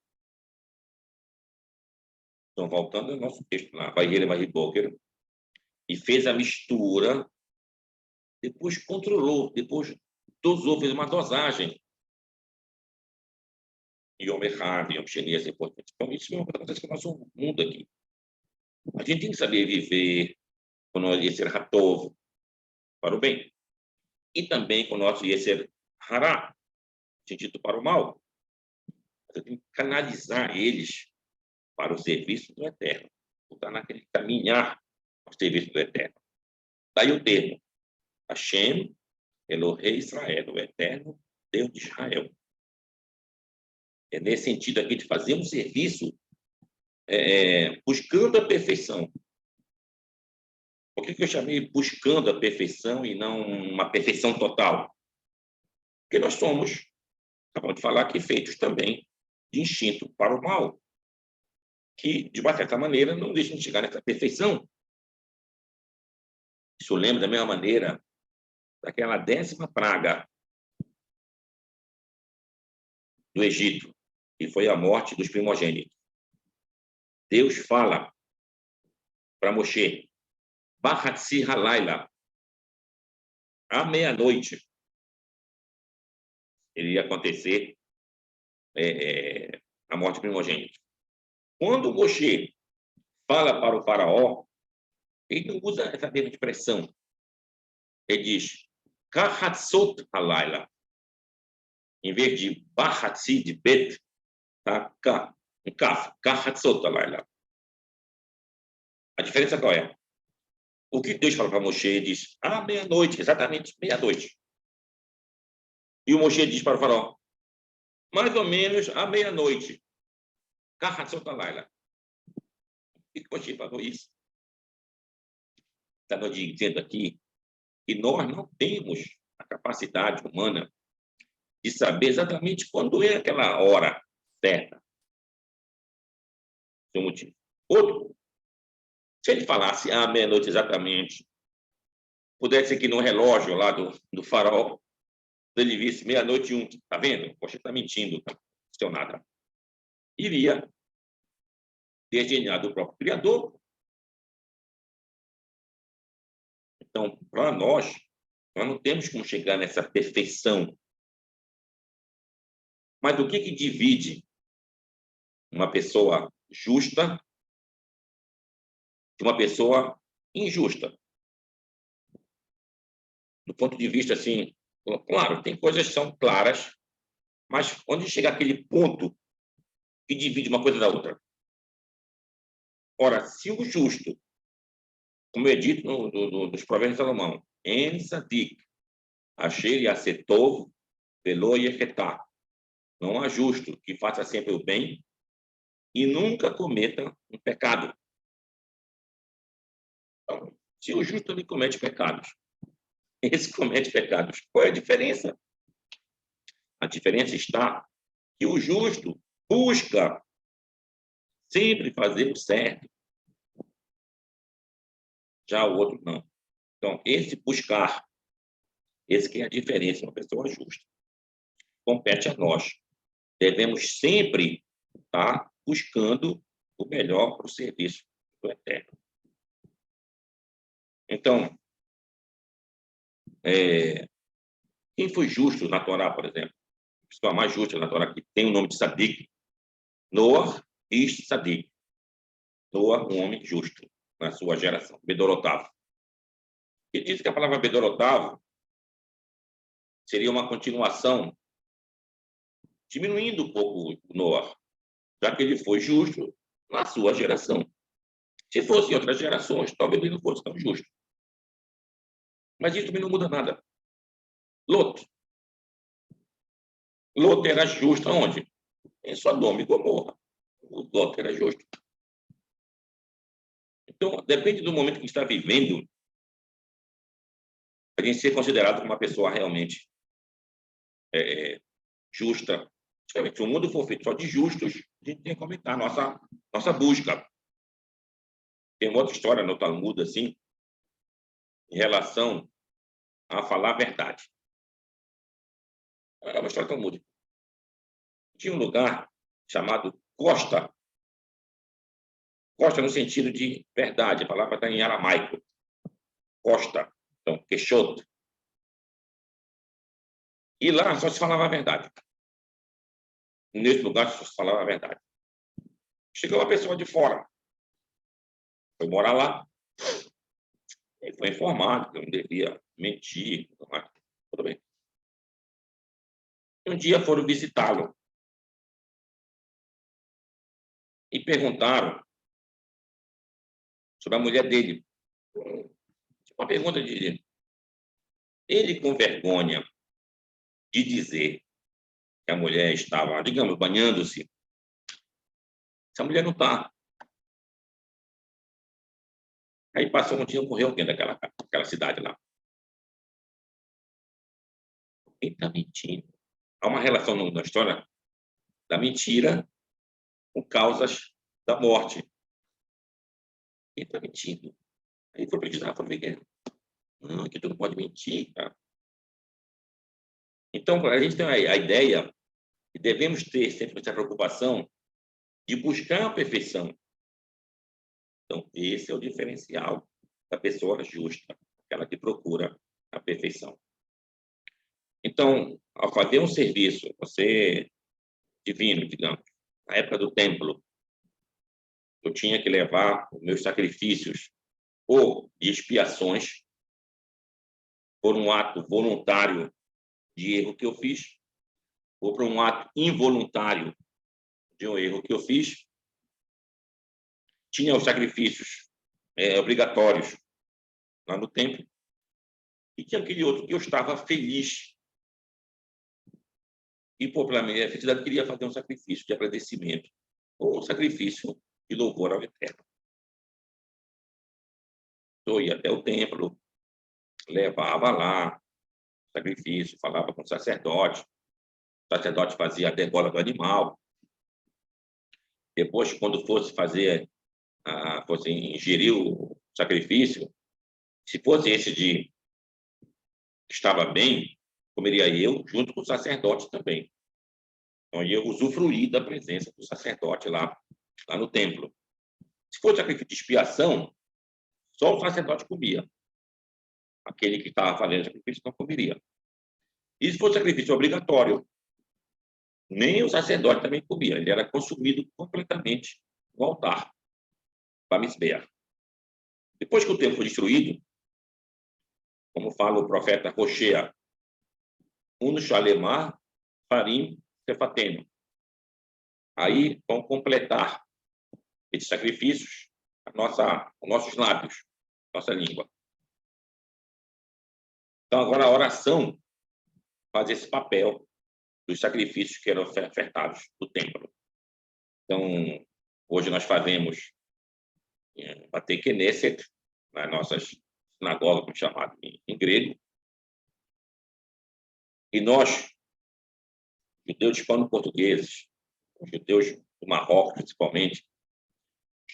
S1: Então, voltando ao nosso texto lá, Vayerev Vahiboker, e fez a mistura, depois controlou, depois dosou, fez uma dosagem. Yom Echad, Yom Sheni, é importante. Então, isso é uma coisa que acontece com o nosso mundo aqui. A gente tem que saber viver com o nosso Yetzer Hatov, para o bem. E também com o nosso Yetzer Hará, sentido para o mal. Você tem que canalizar eles para o serviço do Eterno. Botar naquele caminhar ao serviço do Eterno. Daí o termo Hashem, Elohei Israel, o Eterno Deus de Israel. É nesse sentido aqui de fazer um serviço buscando a perfeição. Por que eu chamei buscando a perfeição e não uma perfeição total? Porque nós somos, acabamos de falar aqui, feitos também de instinto para o mal, que, de uma certa maneira, não deixam de chegar nessa perfeição. Isso lembra da mesma maneira daquela 10ª praga do Egito, que foi a morte dos primogênitos. Deus fala para Moshe, Bahatsi Halaila, à meia-noite, iria acontecer a morte do primogênito. Quando Moshe fala para o faraó, ele não usa essa mesma expressão. Ele diz, Kahatsot Halaila. Em vez de Bahatsi, de Bet, tá? Um Kaf, Kahatsot Halaila. A diferença qual é? O que Deus fala para Moshe, ele diz, à meia-noite, exatamente meia-noite. E o Moshe diz para o faraó, mais ou menos à meia-noite. Kahatsot Halaila. E o Moshe falou isso. Estava dizendo aqui que nós não temos a capacidade humana de saber exatamente quando é aquela hora certa. Seu motivo. Outro, se ele falasse à meia-noite exatamente, pudesse ser que no relógio lá do farol, ele visse meia-noite e 1, tá vendo? Você está mentindo, não aconteceu nada. Iria desdenhar do próprio Criador. Então, para nós não temos como chegar nessa perfeição. Mas o que divide uma pessoa justa de uma pessoa injusta. Do ponto de vista, assim, claro, tem coisas que são claras, mas onde chega aquele ponto que divide uma coisa da outra? Ora, se o justo, como é dito nos Provérbios de Salomão, En Sadik, Asher Yasetov, Velo Yechetá, não há justo que faça sempre o bem e nunca cometa um pecado. Então, se o justo ele comete pecados, esse comete pecados, qual é a diferença? A diferença está que o justo busca sempre fazer o certo, já o outro não. Então, esse buscar, esse que é a diferença, uma pessoa justa. Compete a nós. Devemos sempre estar buscando o melhor para o serviço do Eterno. Então, quem foi justo na Torá, por exemplo? A pessoa mais justa na Torá, que tem o nome de Sadik, Noah Ish Sadik. Noah, um homem justo na sua geração, Bedorotav. E diz que a palavra Bedorotav seria uma continuação, diminuindo um pouco o Noah, já que ele foi justo na sua geração. Se fosse em outras gerações, talvez ele não fosse tão justo. Mas isso também não muda nada. Lot era justo aonde? Em Sodoma e Gomorra. O Lot era justo. Então, depende do momento que está vivendo, a gente ser considerado como uma pessoa realmente justa. Se o mundo for feito só de justos, a gente tem que aumentar a nossa busca. Tem uma outra história no Talmud, assim, em relação a falar a verdade. É uma história talmúdica. Tinha um lugar chamado Costa. Costa no sentido de verdade. A palavra está em aramaico. Costa. Então, Queixoto. E lá só se falava a verdade. Nesse lugar só se falava a verdade. Chegou uma pessoa de fora. Foi morar lá. E foi informado que eu não devia mentir. Tudo bem. Um dia foram visitá-lo. E perguntaram sobre a mulher dele. Uma pergunta de ele com vergonha de dizer que a mulher estava, digamos, banhando-se. Essa mulher não está. Aí passou um dia, morreu alguém daquela cidade lá. Quem está mentindo? Há uma relação na história da mentira com causas da morte. Quem está mentindo? Aí foi pesquisar, foi ver. Não, que tu não pode mentir, cara. Então, a gente tem a ideia que devemos ter sempre essa preocupação de buscar a perfeição. Então, esse é o diferencial da pessoa justa, aquela que procura a perfeição. Então, ao fazer um serviço, você divino, digamos, na época do templo, eu tinha que levar os meus sacrifícios ou de expiações por um ato voluntário de erro que eu fiz, ou por um ato involuntário de um erro que eu fiz. Tinha os sacrifícios obrigatórios lá no templo, e tinha aquele outro que eu estava feliz. E, pela minha felicidade, queria fazer um sacrifício de agradecimento, ou um sacrifício de louvor ao Eterno. Eu ia até o templo, levava lá sacrifício, falava com o sacerdote fazia a degola do animal. Depois, quando fosse fosse ingerir o sacrifício, se fosse esse de que estava bem, comeria eu junto com o sacerdote também. Então, eu usufruir da presença do sacerdote lá no templo. Se fosse sacrifício de expiação, só o sacerdote comia. Aquele que estava fazendo sacrifício não comeria. E se fosse sacrifício obrigatório, Nem o sacerdote também comia. Ele era consumido completamente no altar, Bamisber. Depois que o templo foi destruído, como fala o profeta Roshea, Uno Shalemar, Farim, Sefateno. Aí vão completar esses sacrifícios os nossos lábios, nossa língua. Então, agora a oração faz esse papel dos sacrifícios que eram ofertados no templo. Então, hoje nós fazemos Bate Knesset, nas nossas sinagogas, como chamado em grego. E nós, judeus hispano-portugueses, judeus do Marrocos, principalmente,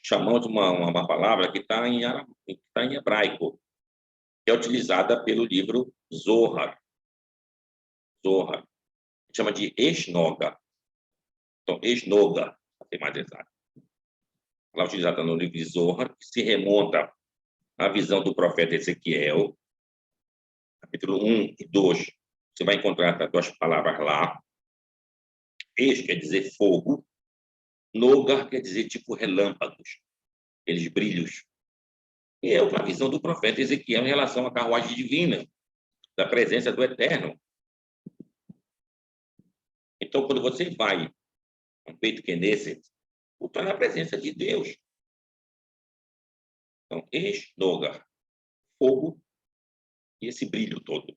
S1: chamamos uma palavra que está em hebraico, que é utilizada pelo livro Zohar. Zohar. Chama de Esnoga. Então, Esnoga, para ser mais exato. Ela é utilizada no livro de Zohar, que se remonta à visão do profeta Ezequiel, capítulo 1 e 2. Você vai encontrar essas duas palavras lá. Es quer dizer fogo, Noga quer dizer tipo relâmpagos, aqueles brilhos. E é a visão do profeta Ezequiel em relação à carruagem divina, da presença do Eterno. Então, quando você vai no Beit Knesset, você está na presença de Deus. Então, Noga, fogo e esse brilho todo.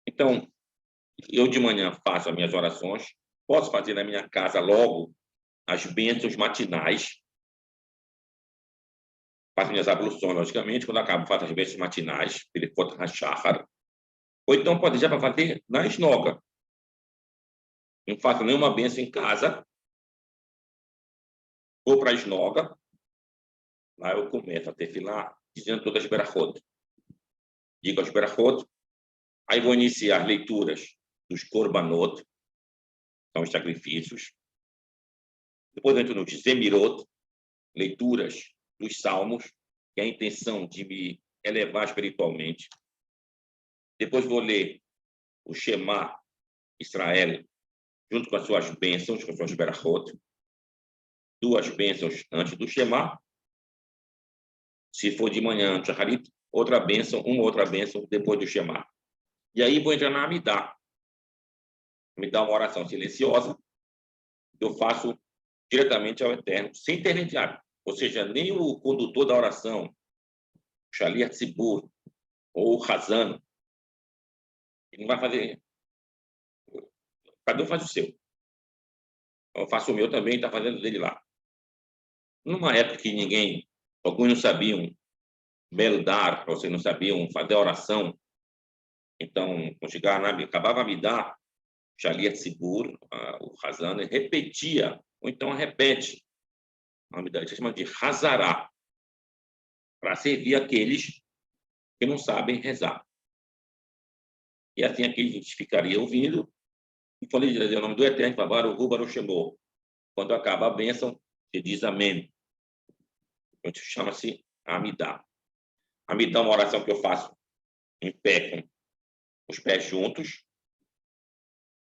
S1: Então, eu de manhã faço as minhas orações, posso fazer na minha casa logo as bênçãos matinais, faço minhas abluções, logicamente, quando acabo faço as bênçãos matinais, ou então pode já para fazer na esnoga. Não faço nenhuma bênção em casa, vou para a esnoga, lá eu começo a tefilar, dizendo todas as berachot. Digo as berachot, aí vou iniciar leituras dos korbanot, são os sacrifícios. Depois entro no Zemirot, leituras dos salmos, que é a intenção de me elevar espiritualmente. Depois vou ler o Shema Israel, junto com as suas bênçãos, com as suas berachot. 2 bênçãos antes do Shema. Se for de manhã, antes do Shacharit, outra bênção, uma outra bênção depois do Shema. E aí vou entrar na Amidá. Me dá uma oração silenciosa, que eu faço diretamente ao Eterno, sem intermediário. Ou seja, nem o condutor da oração, o Shaliach Tzibur, ou o Hazano, ele não vai fazer. Cada um faz o seu. Eu faço o meu também, está fazendo dele lá. Numa época que alguns não sabiam beldar, vocês não sabiam fazer oração, então, quando chegava acabava a me dar, Shaliach Tzibur, o Hazano, repetia, ou então repete, a Amidá, se chama de Hazará, para servir aqueles que não sabem rezar. E assim aqui a gente ficaria ouvindo, e quando ele dizia o nome do Eterno, falava Baruch Shemo. Quando acaba a bênção, ele diz Amém. Então, chama-se Amidá. Amidá é uma oração que eu faço em pé, com os pés juntos,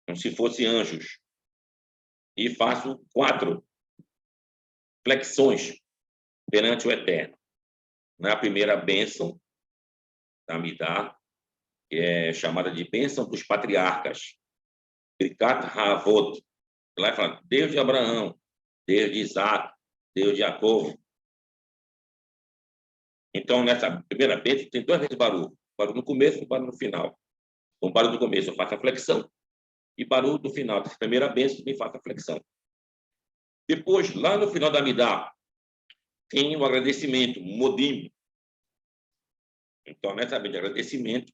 S1: como se fossem anjos. E faço 4 flexões perante o Eterno. Na primeira bênção da Amidá, que é chamada de bênção dos patriarcas, Birkat HaAvot. Lá fala, Deus de Abraão, Deus de Isaac, Deus de Jacó. Então, nessa primeira bênção, tem 2 vezes Baruch. Baruch no começo e Baruch no final. Então, Baruch no começo eu faço a flexão, e Baruch no final, dessa primeira bênção, também faço a flexão. Depois, lá no final da Amidá, tem o agradecimento, Modim. Então, nessa bênção de agradecimento,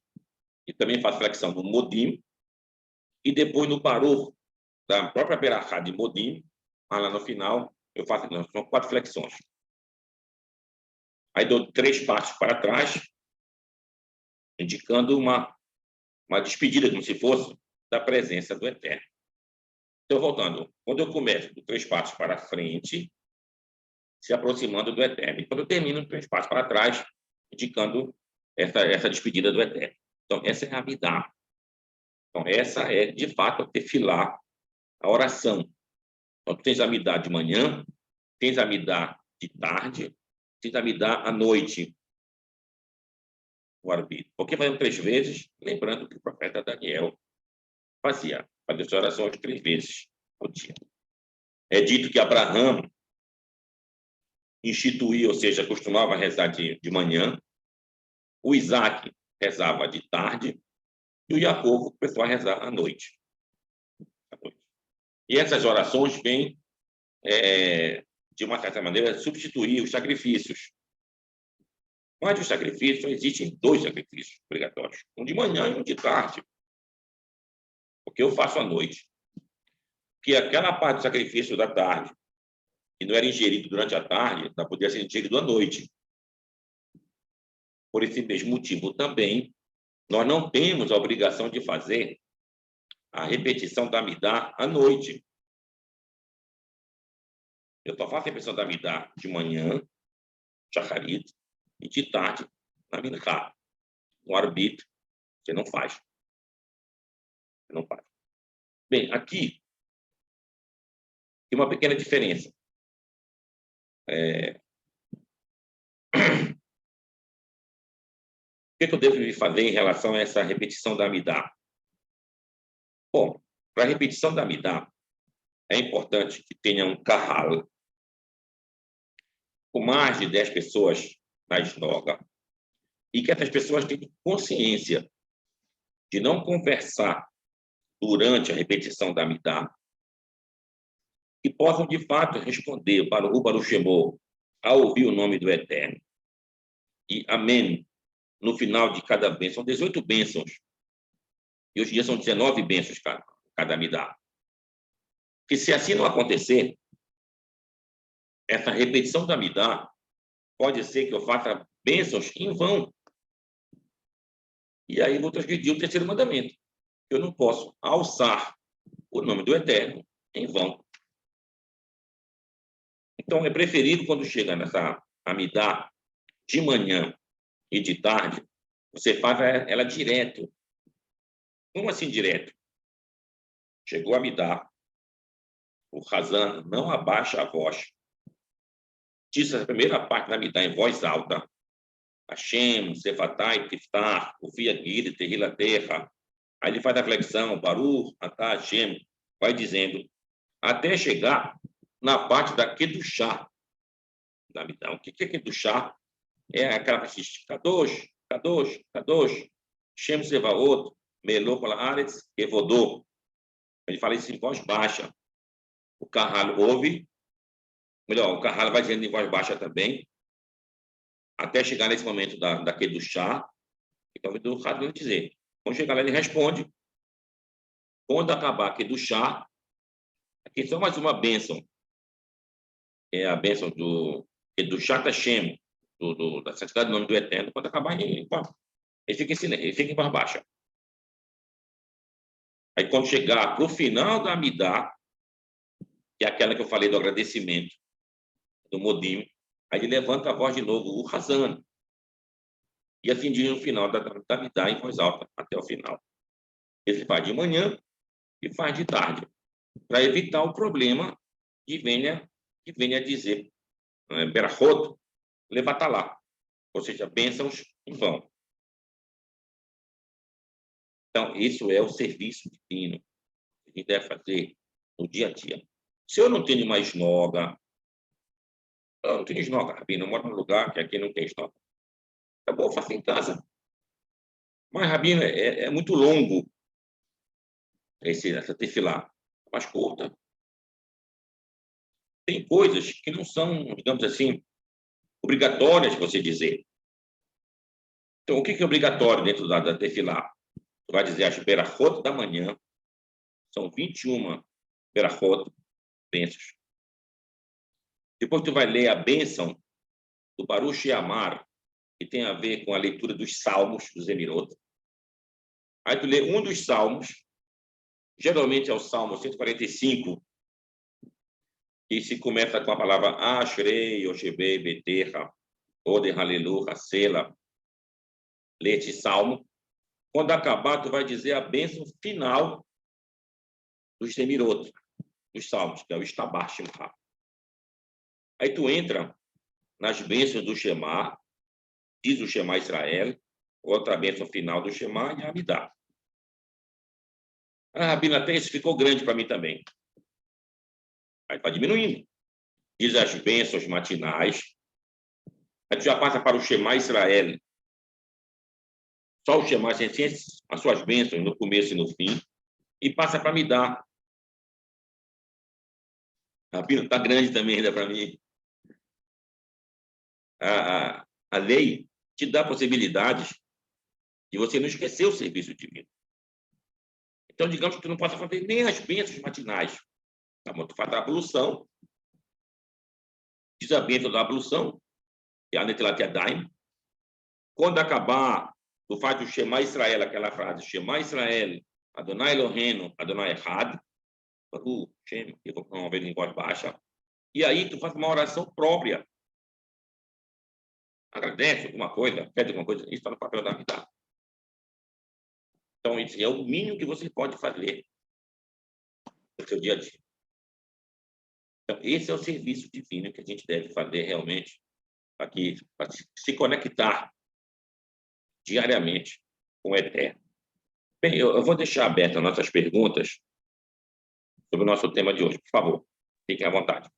S1: e também faço flexão no Modim, e depois no Baruch, da própria Berachá de Modim, lá no final, eu faço, são 4 flexões. Aí dou 3 passos para trás, indicando uma despedida, como se fosse, da presença do Eterno. Então, voltando, quando eu começo com 3 passos para frente, se aproximando do Eterno. E quando eu termino, 3 passos para trás, indicando essa despedida do Eterno. Então, essa é a Amidá. Então, essa é, de fato, a tefilá a oração. Então, tu tens Amidá de manhã, tens Amidá de tarde, tens Amidá à noite, o arbítrio. Por que fazemos 3 vezes? Lembrando que o profeta Daniel fazia suas orações 3 vezes ao dia. É dito que Abraão instituiu, ou seja, costumava rezar de manhã, o Isaac rezava de tarde, e o Jacob começou a rezar à noite. E essas orações vêm, de uma certa maneira, substituir os sacrifícios. Mas os sacrifícios, existem 2 sacrifícios obrigatórios, um de manhã e um de tarde, porque eu faço à noite. Que aquela parte do sacrifício da tarde, que não era ingerido durante a tarde, não podia ser ingerido à noite. Por esse mesmo motivo também, nós não temos a obrigação de fazer a repetição da Amidá à noite. Eu só faço a repetição da Amidá de manhã, Shacharit, e de tarde, na Minchá. No arbítrio, você não faz. Você não faz. Bem, aqui tem uma pequena diferença. O que eu devo fazer em relação a essa repetição da Amidá? Bom, para a repetição da Amidá, é importante que tenha um Kahal, com mais de 10 pessoas na sinagoga, e que essas pessoas tenham consciência de não conversar durante a repetição da Amidá, e possam, de fato, responder para o Baruch Shemor ao ouvir o nome do Eterno. E Amém, no final de cada bênção. São 18 bênçãos. E hoje em dia são 19 bênçãos cada Amidá. Que se assim não acontecer, essa repetição da Amidá pode ser que eu faça bênçãos em vão. E aí vou transgredir o 3º mandamento. Eu não posso alçar o nome do Eterno em vão. Então, é preferível, quando chega nessa Amidá, de manhã e de tarde, você faz ela direto. Como assim direto? Chegou a Amidá, o Hazan não abaixa a voz. Diz a primeira parte da Amidá em voz alta. Hashem, Sefatai, Tiftar, Ufia Guide, Terrila Terra. Aí ele faz a flexão, Baruch, Atah, Hashem, vai dizendo, até chegar na parte da Kedushá da Amidá. O que é Kedushá? É aquela parte de Kadosh, Kadosh, Kadosh, Shem Sevaot, Melô Aretz, Evodô. Ele fala isso em voz baixa. O Kahal ouve, melhor, o Kahal vai dizendo em voz baixa também, até chegar nesse momento da Kedushá, então o Kahal vai dizer. Quando chegar lá, ele responde. Quando acabar a Kedushá, aqui só mais uma bênção. É a bênção do Kedushá Hashem, da santidade do nome do Eterno. Quando acabar, ele fica em silêncio, ele fica em voz baixa. Aí, quando chegar para o final da Amidá, que é aquela que eu falei do agradecimento, do Modim, aí ele levanta a voz de novo, o Hazan. E assim diz no final da Amidá em voz alta, até o final. Ele faz de manhã e faz de tarde, para evitar o problema que venha dizer Berachot, Levatalá, ou seja, bênçãos em vão. Então, isso é o serviço divino que a gente deve fazer no dia a dia. Se eu não tenho uma esnoga, eu não tenho esnoga, Rabino, eu moro num lugar que aqui não tem esnoga. Tá bom, eu faço em casa. Mas, Rabino, é muito longo essa tefilá, mais curta. Tem coisas que não são, digamos assim, obrigatórias você dizer. Então, o que é obrigatório dentro da tefilá? Tu vai dizer as berachot da manhã, são 21 berachot, bênçãos. Depois tu vai ler a bênção do Baruch Yamar, que tem a ver com a leitura dos salmos dos Emirot. Aí tu lê um dos salmos, geralmente é o Salmo 145, que se começa com a palavra Ashrei, Yoshebei, Beterra, Ode, Haleluya, Sela. Lê esse salmo. Quando acabar, tu vai dizer a bênção final dos Emirot. dos Salmos, que é o Estabar Shemha. Aí tu entra nas bênçãos do Shema, diz o Shema Israel, outra bênção final do Shema e a Amidá. A Rabina até isso ficou grande para mim também. Aí está diminuindo. Diz as bênçãos matinais. Aí tu já passa para o Shema Israel. Só o Shema, sem as suas bênçãos no começo e no fim. E passa para Amidá. A Rabina está grande também ainda para mim. A lei te dá possibilidades de você não esquecer o serviço divino. Então, digamos que tu não possa fazer nem as bênçãos matinais. Tá bom? Tu faz a ablução, diz a bênção da ablução, que é a Netilat Yadayim. Quando acabar, tu faz o Shema Israel, aquela frase, Shema Israel, Adonai Eloheinu, Adonai Echad, Shema, que vamos ver em voz baixa. E aí tu faz uma oração própria. Agradece alguma coisa, pede alguma coisa, isso está no papel da vida. Então, esse é o mínimo que você pode fazer no seu dia a dia. Então, esse é o serviço divino que a gente deve fazer realmente aqui, para se conectar diariamente com o Eterno. Bem, eu vou deixar abertas nossas perguntas sobre o nosso tema de hoje. Por favor, fiquem à vontade.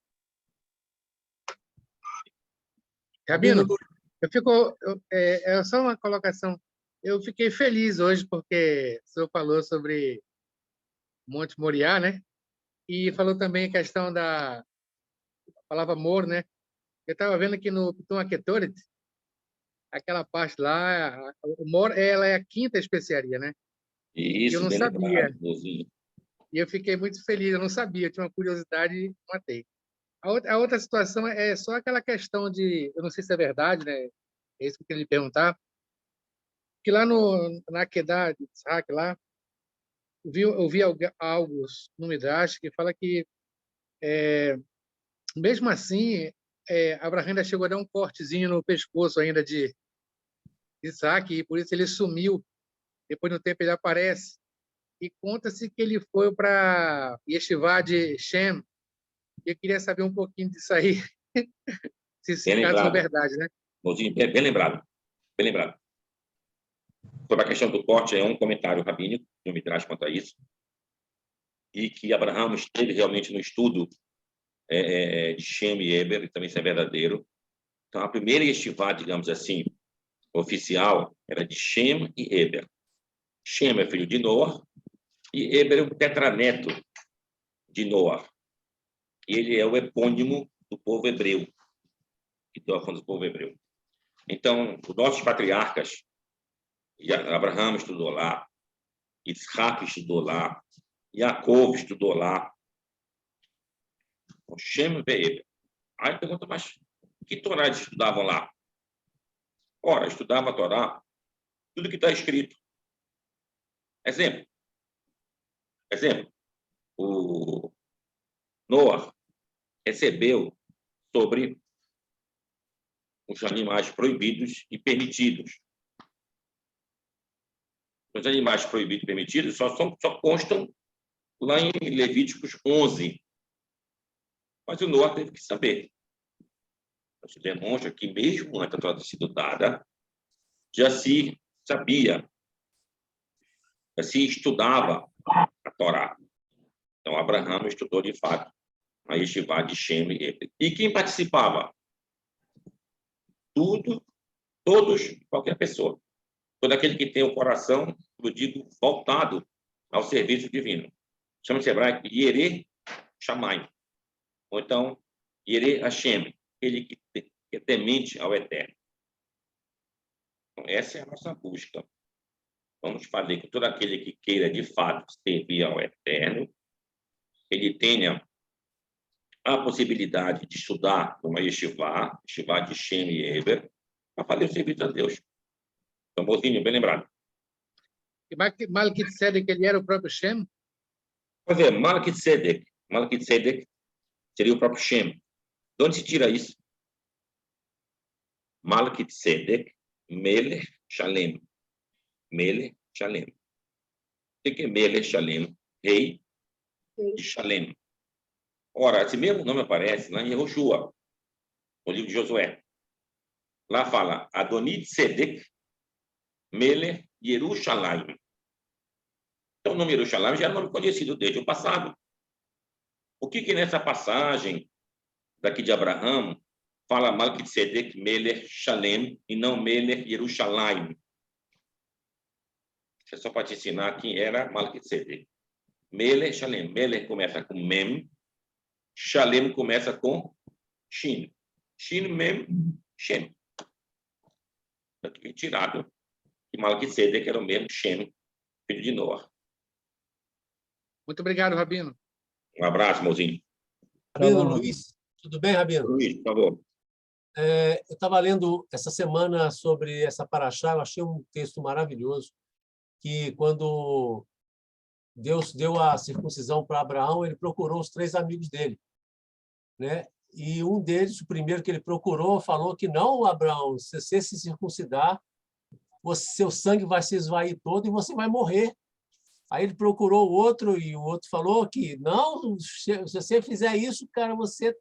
S2: Rabino, é só uma colocação. Eu fiquei feliz hoje porque o senhor falou sobre Monte Moriá, né? E falou também a questão da palavra amor, né? Eu estava vendo aqui no Pitum Aketoret, aquela parte lá, o mor, ela é a quinta especiaria, né? E eu
S1: Isso,
S2: não
S1: bem
S2: sabia.
S1: lembrado, Mozinho.
S2: E eu fiquei muito feliz, eu não sabia, eu tinha uma curiosidade e matei. A outra situação é só aquela questão de, eu não sei se é verdade, né? É isso que eu queria lhe perguntar, que lá na Akedah de Tzhak, lá, eu vi algo no Midrash que fala que, mesmo assim, Abraham ainda chegou a dar um cortezinho no pescoço ainda de Isaac, e por isso ele sumiu. Depois do tempo ele aparece. E conta-se que ele foi para Yeshivá de Shem. E eu queria saber um pouquinho disso aí, se
S1: Bem
S2: esses casos são
S1: lembrado,
S2: verdade, né?
S1: Mozinho, bem lembrado, bem lembrado. Sobre a questão do corte, é um comentário rabínico que me traz quanto a isso, e que Abraão esteve realmente no estudo de Shem e Eber, e também isso é verdadeiro. Então, a primeira yeshivá, digamos assim, oficial, era de Shem e Eber. Shem é filho de Noah, e Eber é o tetraneto de Noah. E ele é o epônimo do povo hebreu, que estou falando do povo hebreu. Então, os nossos patriarcas, Abraão estudou lá, Isaac estudou lá, Jacob estudou lá, Shem e Eber. Aí pergunta, mas que Torá eles estudavam lá? Ora, estudava a Torá, tudo que está escrito. Exemplo, o Noah recebeu sobre os animais proibidos e permitidos. Os animais proibidos e permitidos só constam lá em Levíticos 11. Mas o Noah teve que saber. Isso demonstra que, mesmo antes da Torá ter sido dada, já se sabia, já se estudava a Torá. Então, Abraão estudou, de fato, a Yeshivá de Shem e Eber. E quem participava? Todos, qualquer pessoa. Todo aquele que tem o coração, eu digo, voltado ao serviço divino. Chama-se hebraico Yerê Shamayim. Ou então, Yerê Hashem, ele que é temente ao Eterno. Então, essa é a nossa busca. Vamos fazer com todo aquele que queira, de fato, servir ao Eterno, ele tenha a possibilidade de estudar uma yeshivá de Shem e Eber, para fazer o serviço a Deus. Então, Mozinho, bem lembrado.
S2: E Malkitzedek, ele era o próprio Shem?
S1: Pois é, Malkitzedek seria o próprio Shem. De onde se tira isso? Malkitzedek, Melech Shalem. Melech Shalem. O que é Melech Shalem? Rei de Shalem. Ora, esse mesmo nome aparece lá em Yehoshua, no livro de Josué. Lá fala Adoni-Tzedek Melech Yerushalayim. Então, o nome Yerushalayim já é um nome conhecido desde o passado. O que nessa passagem daqui de Abraão fala Malquitzedek Melech Shalem e não Melech Yerushalayim? É só para te ensinar quem era Malquitzedek. Melech Shalem. Melech começa com Mem, Shalem começa com Shin. Shin, Mem, Shem. Daqui tirado que Malquitzedek era o mesmo Shem, filho de Noah.
S2: Muito obrigado, Rabino.
S1: Um abraço, mozinho.
S3: Rabino Luiz, tudo bem, Rabino?
S1: Luiz, por favor.
S3: Eu estava lendo essa semana sobre essa paraxá, eu achei um texto maravilhoso, que quando Deus deu a circuncisão para Abraão, ele procurou os 3 amigos dele, né? E um deles, o primeiro que ele procurou, falou que não, Abraão, se você se circuncidar, seu sangue vai se esvair todo e você vai morrer. Aí ele procurou o outro e o outro falou que não, se você fizer isso, cara, você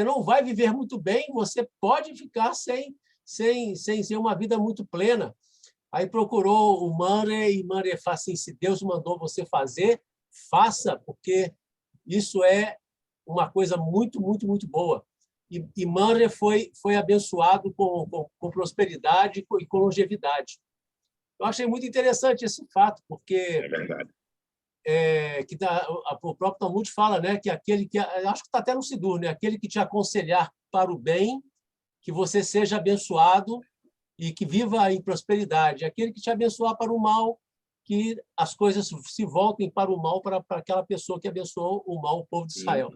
S3: não vai viver muito bem, você pode ficar sem uma vida muito plena. Aí procurou o Manre e Manre falou assim, se Deus mandou você fazer, faça, porque isso é uma coisa muito, muito, muito boa. E Manre foi abençoado com prosperidade e com longevidade. Eu achei muito interessante esse fato, porque
S1: É verdade.
S3: o próprio Talmud fala, né, que aquele que, acho que está até no Sidur, né, aquele que te aconselhar para o bem, que você seja abençoado e que viva em prosperidade. Aquele que te abençoar para o mal, que as coisas se voltem para o mal para aquela pessoa que abençoou o mal, o povo de Israel.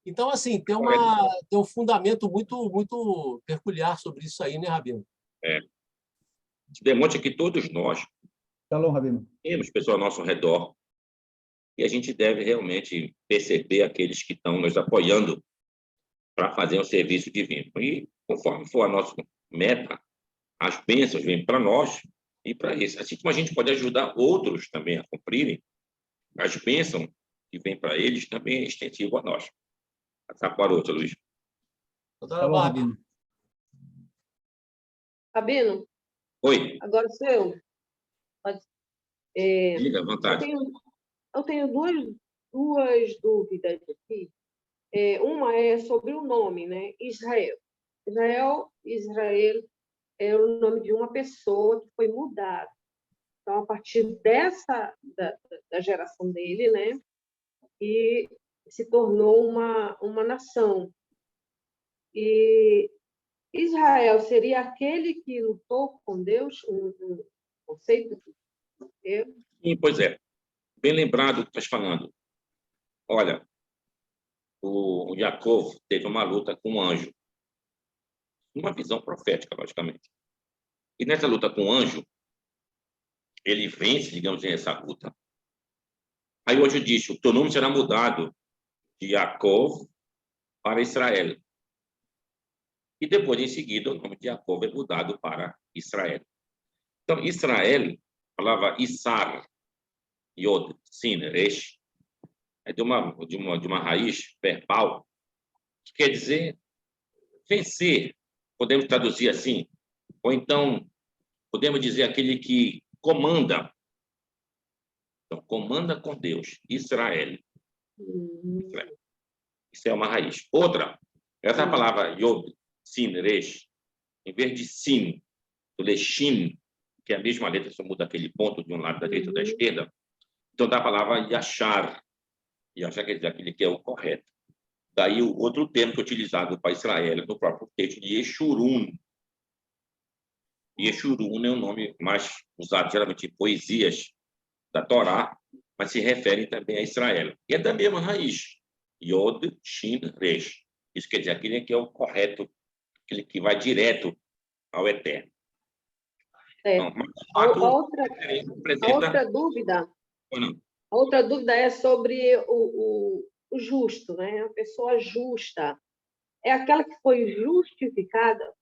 S3: Então, assim, tem um fundamento muito, muito peculiar sobre isso aí, né, Rabino?
S1: Demonstra que todos nós
S4: Shalom, Rabino.
S1: temos pessoas ao nosso redor e a gente deve realmente perceber aqueles que estão nos apoiando para fazer um serviço divino. E, conforme for a nossa meta, as bênçãos vêm para nós e para isso. Assim como a gente pode ajudar outros também a cumprirem, as bênçãos que vêm para eles também é extensivo a nós. Parou, Luiz.
S4: Shalom, Rabino.
S5: Rabino,
S1: Oi,
S5: agora sou eu.
S1: diga à vontade.
S5: Eu tenho duas dúvidas aqui. Uma é sobre o nome, né? Israel. Israel é o nome de uma pessoa que foi mudada. Então, a partir da geração dele, né? E se tornou uma nação. E Israel seria aquele que lutou com Deus, um conceito de Deus?
S1: Sim, pois é. Bem lembrado o que estás falando. Olha, o Jacob teve uma luta com um anjo. Uma visão profética, logicamente. E nessa luta com o anjo, ele vence, digamos assim, essa luta. Aí o anjo disse, o teu nome será mudado de Jacob para Israel. E depois, em seguida, o nome de Jacob é mudado para Israel. Então, Israel, a palavra Isar, Yod, Sin, Resh, é de uma raiz verbal, que quer dizer vencer, podemos traduzir assim, ou então podemos dizer aquele que comanda. Então, comanda com Deus, Israel. Isso é uma raiz. Outra, essa palavra Yod, Sin, Resh, em vez de Sin, do Leshin, que é a mesma letra, só muda aquele ponto de um lado da direita ou da esquerda, então dá a palavra Yashar. Yashar quer dizer aquele que é o correto. Daí o outro termo que é utilizado para Israel no próprio texto de Yeshurun. Yeshurun é um nome mais usado geralmente em poesias da Torá, mas se refere também a Israel. E é da mesma raiz. Yod, Shin, Resh. Isso quer dizer aquele que é o correto, aquele que vai direto ao eterno. Então,
S5: outra dúvida é sobre o justo, né? A pessoa justa. É aquela que foi justificada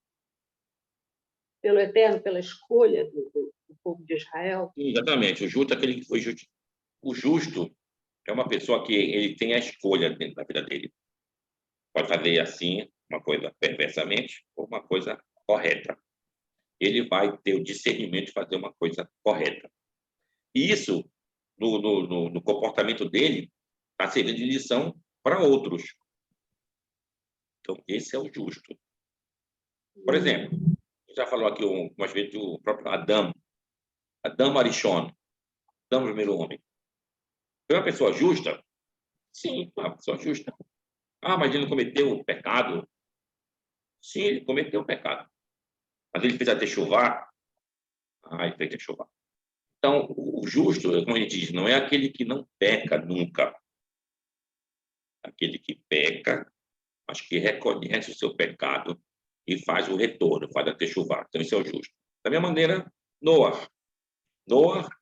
S5: pelo Eterno, pela escolha do povo de Israel?
S1: Exatamente. O justo é aquele que foi justo. O justo é uma pessoa que ele tem a escolha dentro da vida dele. Pode fazer assim, uma coisa perversamente, ou uma coisa correta. Ele vai ter o discernimento de fazer uma coisa correta. E isso, no comportamento dele, está servindo de lição para outros. Então, esse é o justo. Por exemplo, a gente já falou aqui umas vezes do próprio Adão Arishon, Adão, o primeiro homem. Foi uma pessoa justa? Sim, uma pessoa justa. Ah, mas ele não cometeu pecado? Sim, ele cometeu pecado. Mas ele fez a techuvá? Ah, ele fez techuvá. Então, o justo, como a gente diz, não é aquele que não peca nunca. Aquele que peca, mas que reconhece o seu pecado e faz o retorno, faz a techuvá. Então, esse é o justo. Da mesma maneira, Noah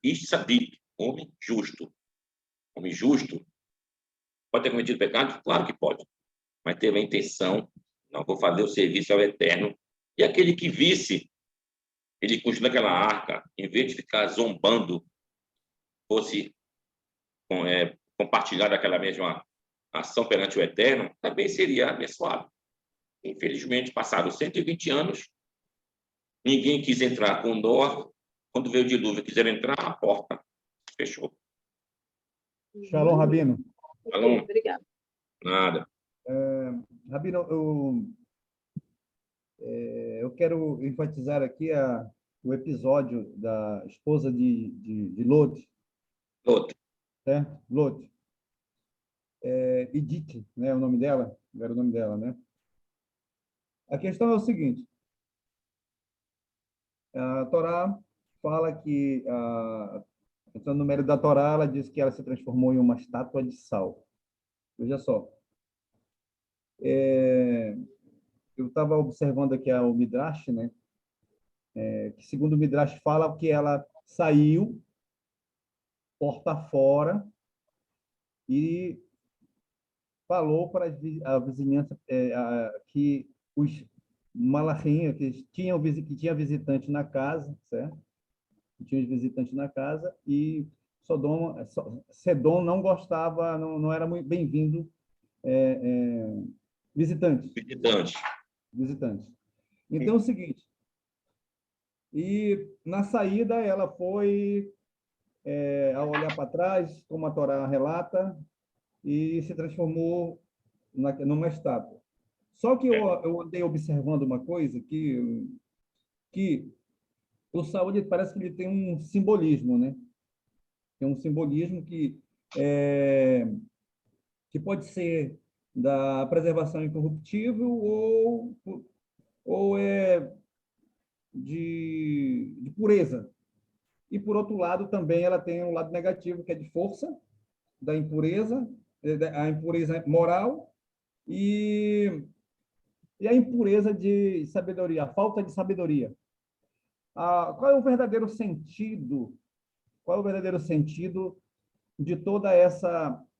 S1: e Sadiq, homem justo. Homem justo pode ter cometido pecado? Claro que pode. Mas teve a intenção, não, vou fazer o serviço ao Eterno. E aquele que visse, ele construindo aquela arca, em vez de ficar zombando, fosse compartilhar daquela mesma ação perante o Eterno, também seria abençoado. Infelizmente, passaram 120 anos, ninguém quis entrar com Noé. Quando veio o dilúvio, quiseram entrar, a porta fechou.
S4: Shalom, Rabino.
S1: Shalom.
S5: Obrigada.
S1: Nada.
S4: Rabino, eu quero enfatizar aqui o episódio da esposa de Lot,
S1: Outro.
S4: certo? Lot. Edith, né, o nome dela? Era o nome dela, né? A questão é o seguinte. A Torá fala que, entrando no mérito da Torá, ela diz que ela se transformou em uma estátua de sal. Veja só. Eu estava observando aqui o Midrash, né? Que segundo o Midrash fala que ela saiu porta fora e falou para a vizinhança que os malachim, que tinha visitante na casa, certo? Que tinha visitante na casa e Sedom não gostava, não era muito bem-vindo visitantes. Visitantes. Então, é o seguinte, e na saída ela foi, ao olhar para trás, como a Torá relata, e se transformou numa estátua. Só que eu andei observando uma coisa, que o sal parece que ele tem um simbolismo, né? Tem um simbolismo que pode ser da preservação incorruptível ou de pureza. E, por outro lado, também ela tem um lado negativo, que é de força, da impureza, a impureza moral e a impureza de sabedoria, a falta de sabedoria. Qual é o verdadeiro sentido? Qual é o verdadeiro sentido de toda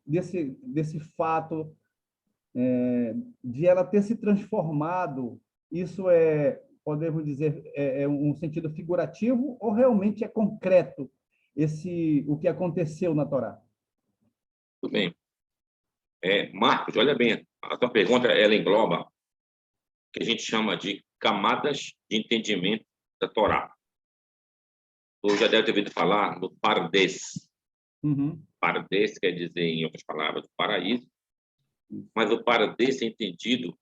S4: desse fato de ela ter se transformado? Isso podemos dizer, um sentido figurativo ou realmente é concreto o que aconteceu na Torá?
S1: Tudo bem. Marcos, olha bem, a tua pergunta ela engloba o que a gente chama de camadas de entendimento da Torá. Tu já deve ter ouvido falar do Pardes.
S4: Uhum.
S1: Pardes quer dizer, em outras palavras, do paraíso. Mas o Pardes é entendido,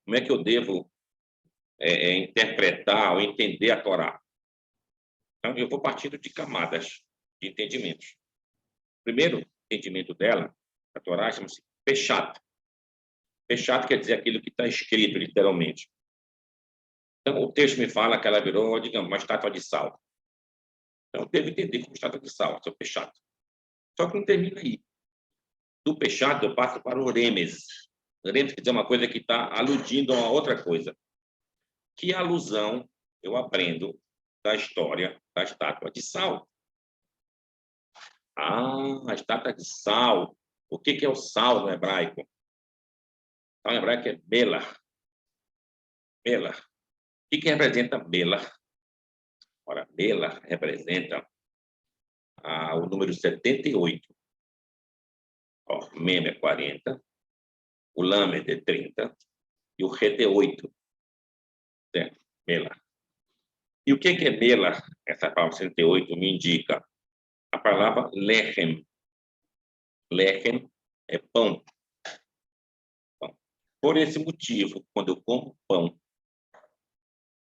S1: como é que eu devo interpretar ou entender a Torá? Então, eu vou partindo de camadas de entendimentos. O primeiro entendimento dela, a Torá, chama-se Peshat. Peshat quer dizer aquilo que está escrito, literalmente. Então, o texto me fala que ela virou, digamos, uma estátua de sal. Então, eu devo entender como estátua de sal, seu Peshat. Só que não termina aí. Do Peshat, eu passo para o Remes. Remes quer dizer uma coisa que está aludindo a uma outra coisa. Que alusão eu aprendo da história da estátua de sal? A estátua de sal. O que é o sal no hebraico? O sal no hebraico é belar. Belar. O que representa belar? Ora, belar representa o número 78. Ó, Mem é 40, o Lamed é 30 e o Het é 8. Certo? Mela. E o que é Mela? Essa palavra 68 me indica a palavra lechem. Lechem é pão. Por esse motivo, quando eu como pão,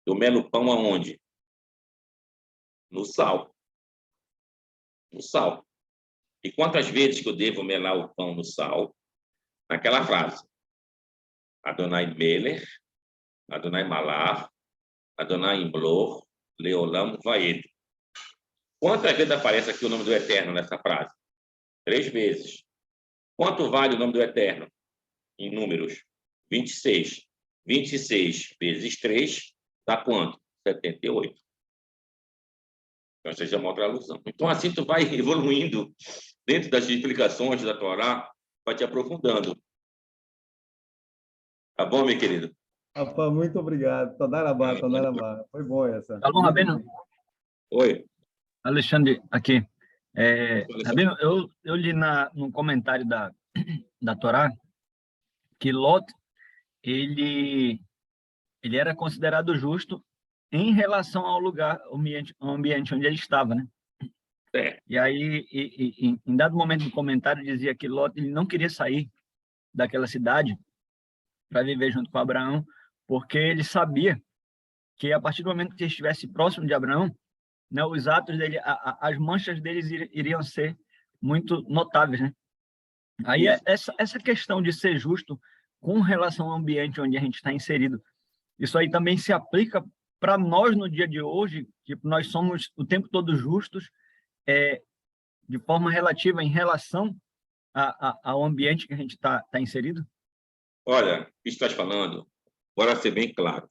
S1: eu melo pão aonde? No sal. No sal. E quantas vezes que eu devo melar o pão no sal? Naquela frase. Adonai Melech, Adonai Malach, Adonai Imlor, Leolam Vaed. Quantas vezes aparece aqui o nome do Eterno nessa frase? 3 vezes. Quanto vale o nome do Eterno? Em números. 26. 26 vezes 3 dá quanto? 78. Então, essa é uma outra alusão. Então, assim, tu vai evoluindo dentro das explicações da Torá, vai te aprofundando. Tá bom, meu querido?
S4: Rapaz, muito obrigado. Todarabá. Foi bom essa.
S6: Alô, Rabino?
S1: Oi.
S6: Alexandre, aqui.
S1: Alexandre.
S6: Rabino, eu li no comentário da Torá que Lot, ele era considerado justo em relação ao lugar, ao ambiente onde ele estava, né?
S1: É.
S6: E aí, em dado momento do comentário, dizia que Lot ele não queria sair daquela cidade para viver junto com Abraão, porque ele sabia que a partir do momento que ele estivesse próximo de Abraão, né, os atos dele, as manchas deles iriam ser muito notáveis, né? Aí essa questão de ser justo com relação ao ambiente onde a gente está inserido, isso aí também se aplica para nós no dia de hoje, tipo, nós somos o tempo todo justos, de forma relativa em relação ao ambiente que a gente está inserido?
S1: Olha, o que estás falando, bora ser bem claro.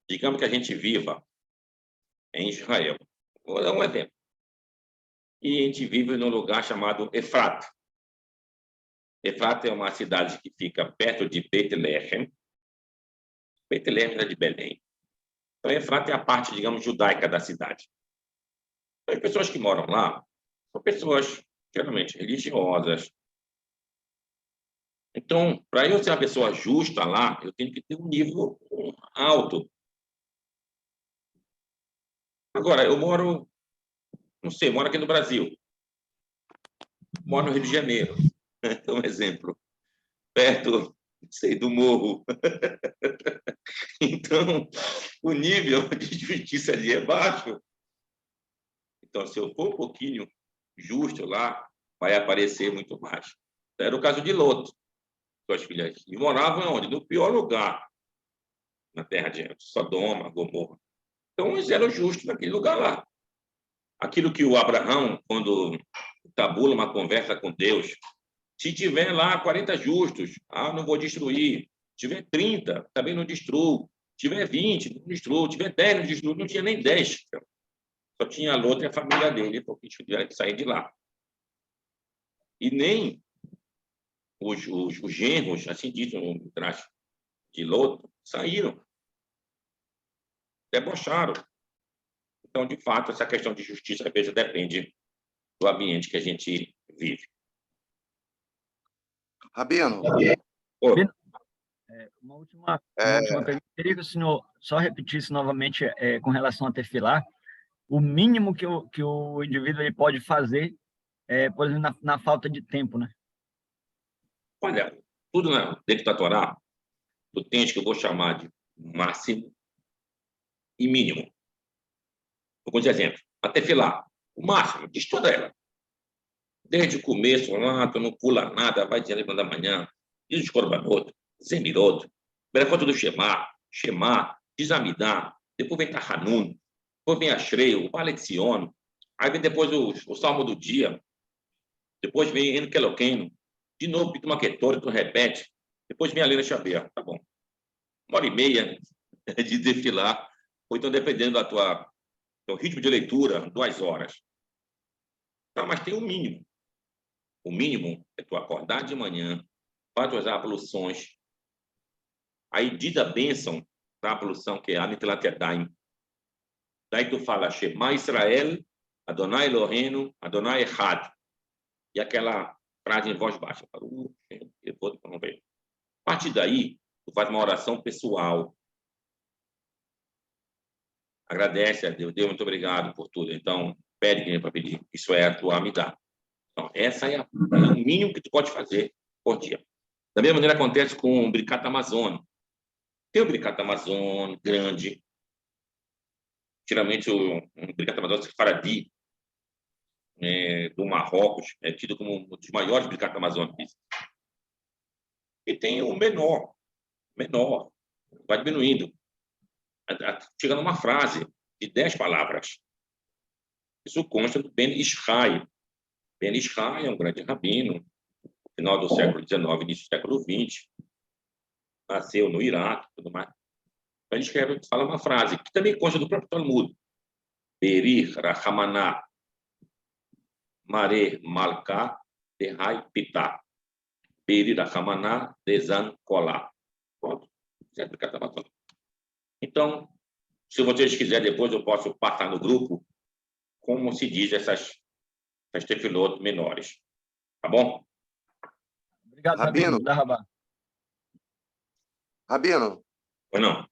S1: Digamos que a gente viva em Israel. Vou dar um exemplo. E a gente vive num lugar chamado Efrata. Efrata é uma cidade que fica perto de Beit-Lehem. Beit-Lehem é de Belém. Então, Efrata é a parte, digamos, judaica da cidade. Então, as pessoas que moram lá são pessoas, geralmente, religiosas. Então, para eu ser uma pessoa justa lá, eu tenho que ter um nível alto. Agora, eu moro, não sei, moro aqui no Brasil. Moro no Rio de Janeiro. Então, um exemplo. Perto, não sei, do morro. Então, o nível de justiça ali é baixo. Então, se eu for um pouquinho justo lá, vai aparecer muito mais. Era o caso de Lot. Suas filhas. E moravam onde? No pior lugar na terra de Sodoma, Gomorra. Então, eles eram justos naquele lugar lá. Aquilo que o Abraão, quando tabula uma conversa com Deus, se tiver lá 40 justos, não vou destruir. Se tiver 30, também não destruo. Se tiver 20, não destruo. Se tiver 10, não destruo. Não tinha nem 10. Só tinha Lot e a família dele, porque tiveram que sair de lá. E nem os genros, assim dito no traje de Lot, saíram. Debocharam. Então, de fato, essa questão de justiça, às vezes, depende do ambiente que a gente vive.
S7: Rabino,
S6: Uma última pergunta. Queria que o senhor só repetisse novamente com relação a tefilá, o mínimo que o indivíduo ele pode fazer, por exemplo, na falta de tempo, né?
S1: Olha, tudo dentro da Torá, tu tens que eu vou chamar de máximo e mínimo. Alguns exemplos. A tefilá, o máximo, diz toda ela. Desde o começo, lá, tu não pula nada, vai de 11 da manhã, diz os korbanot, zemirot, Beracota do Shema, diz Amidá, depois vem Tahanun, depois vem Ashrei, o Baletzion, aí vem depois o Salmo do Dia, depois vem Enkeloqueno, de novo, Pito Maquetor, tu repete, depois vem a Lena Xavier, tá bom. 1h30 de desfilar, ou então dependendo do ritmo de leitura, 2 horas. Tá, mas tem um mínimo. O mínimo é tu acordar de manhã, faz as abluções, aí diz a bênção da ablução, que é a Nitilat Yadayim. Daí tu fala, Shema Israel, Adonai Eloheinu, Adonai Echad. E aquela frase em voz baixa. Eu vou ver. A partir daí, tu faz uma oração pessoal. Agradece a Deus. Deus, muito obrigado por tudo. Então, pede quem para pedir. Isso é a tua me dá. Então, essa é o mínimo que tu pode fazer por dia. Da mesma maneira acontece com o Bricata Amazônico. Tem o Bricata Amazônico grande. Geralmente, o Bricata Amazônico Faradi, do Marrocos, é tido como um dos maiores Bricata Amazônicos. E tem o menor, vai diminuindo. Chega numa frase de 10 palavras. Isso consta do Ben Israel. Ben Israel é um grande rabino, final do século XIX, início do século XX, nasceu no Iraque, tudo mais. Ele escreve, fala uma frase que também consta do próprio Talmud. Beri Rahamaná Mare Malka Terrai Pitá. Beri Rahamaná Desan Kolá. Pronto. Então, se vocês quiserem, depois eu posso passar no grupo como se diz essas tefilotes menores. Tá bom?
S6: Obrigado, Rabino.
S7: Rabino.
S1: Ou não?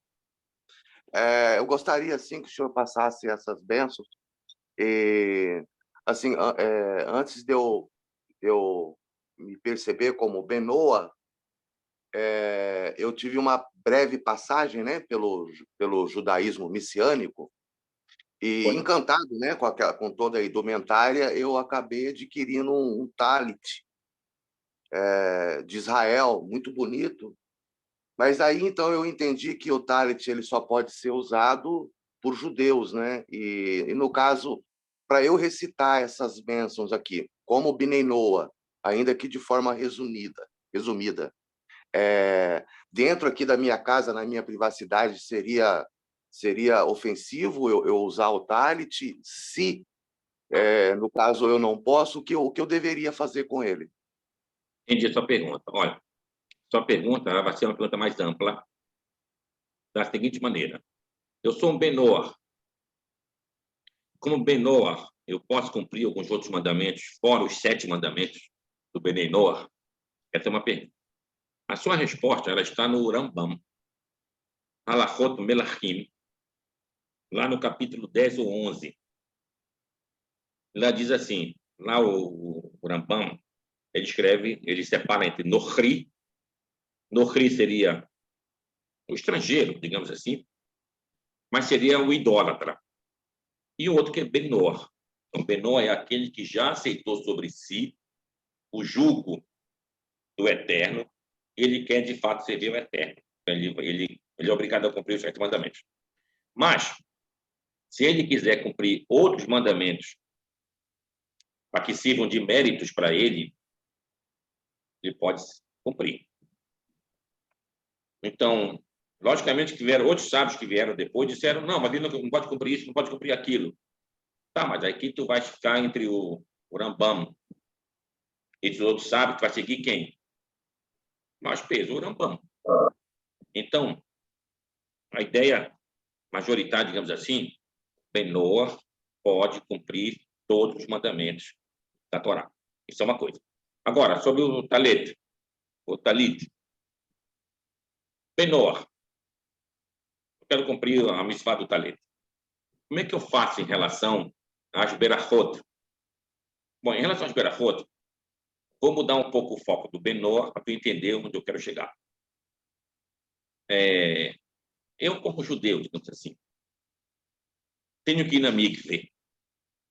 S7: Eu gostaria, assim, que o senhor passasse essas bênçãos. E, assim, antes de eu me perceber como Benoa, eu tive uma breve passagem, né, pelo judaísmo messiânico, e encantado, né, com toda a indumentária, eu acabei adquirindo um talit de Israel, muito bonito. Mas aí, então, eu entendi que o talit ele só pode ser usado por judeus, né? E no caso, para eu recitar essas bênçãos aqui, como Bnei Noah, ainda que de forma resumida, dentro aqui da minha casa, na minha privacidade, seria ofensivo eu usar o talit? Se, no caso, eu não posso, o que eu deveria fazer com ele?
S1: Entendi a sua pergunta. Olha, sua pergunta ela vai ser uma pergunta mais ampla, da seguinte maneira. Eu sou um Benoa. Como Benoa, eu posso cumprir alguns outros mandamentos, fora os 7 mandamentos do Bnei Noah? Essa é uma pergunta. A sua resposta ela está no Rambam, Halachot Melachim, lá no capítulo 10 ou 11. Lá diz assim, lá o Rambam, ele escreve, ele separa entre Nochri seria o estrangeiro, digamos assim, mas seria o idólatra. E o outro que é Benoa. Então, Benoa é aquele que já aceitou sobre si o jugo do Eterno, ele quer, de fato, servir o Eterno. Ele é obrigado a cumprir os 7 mandamentos. Mas, se ele quiser cumprir outros mandamentos para que sirvam de méritos para ele pode cumprir. Então, logicamente, que vieram outros sábios que vieram depois disseram, não, mas ele não pode cumprir isso, não pode cumprir aquilo. Tá, mas aqui tu vai ficar entre o Rambam e os outros sábios, tu vai seguir quem? Mais peso, o Rambam. Então, a ideia majoritária, digamos assim, Benoa pode cumprir todos os mandamentos da Torá. Isso é uma coisa. Agora, sobre o talit. Benoa. Eu quero cumprir a mitzvah do talit. Como é que eu faço em relação às berachot? Bom, em relação às berachot, vou mudar um pouco o foco do Benoa para tu entender onde eu quero chegar. Eu, como judeu, digamos assim, tenho que ir na mikve.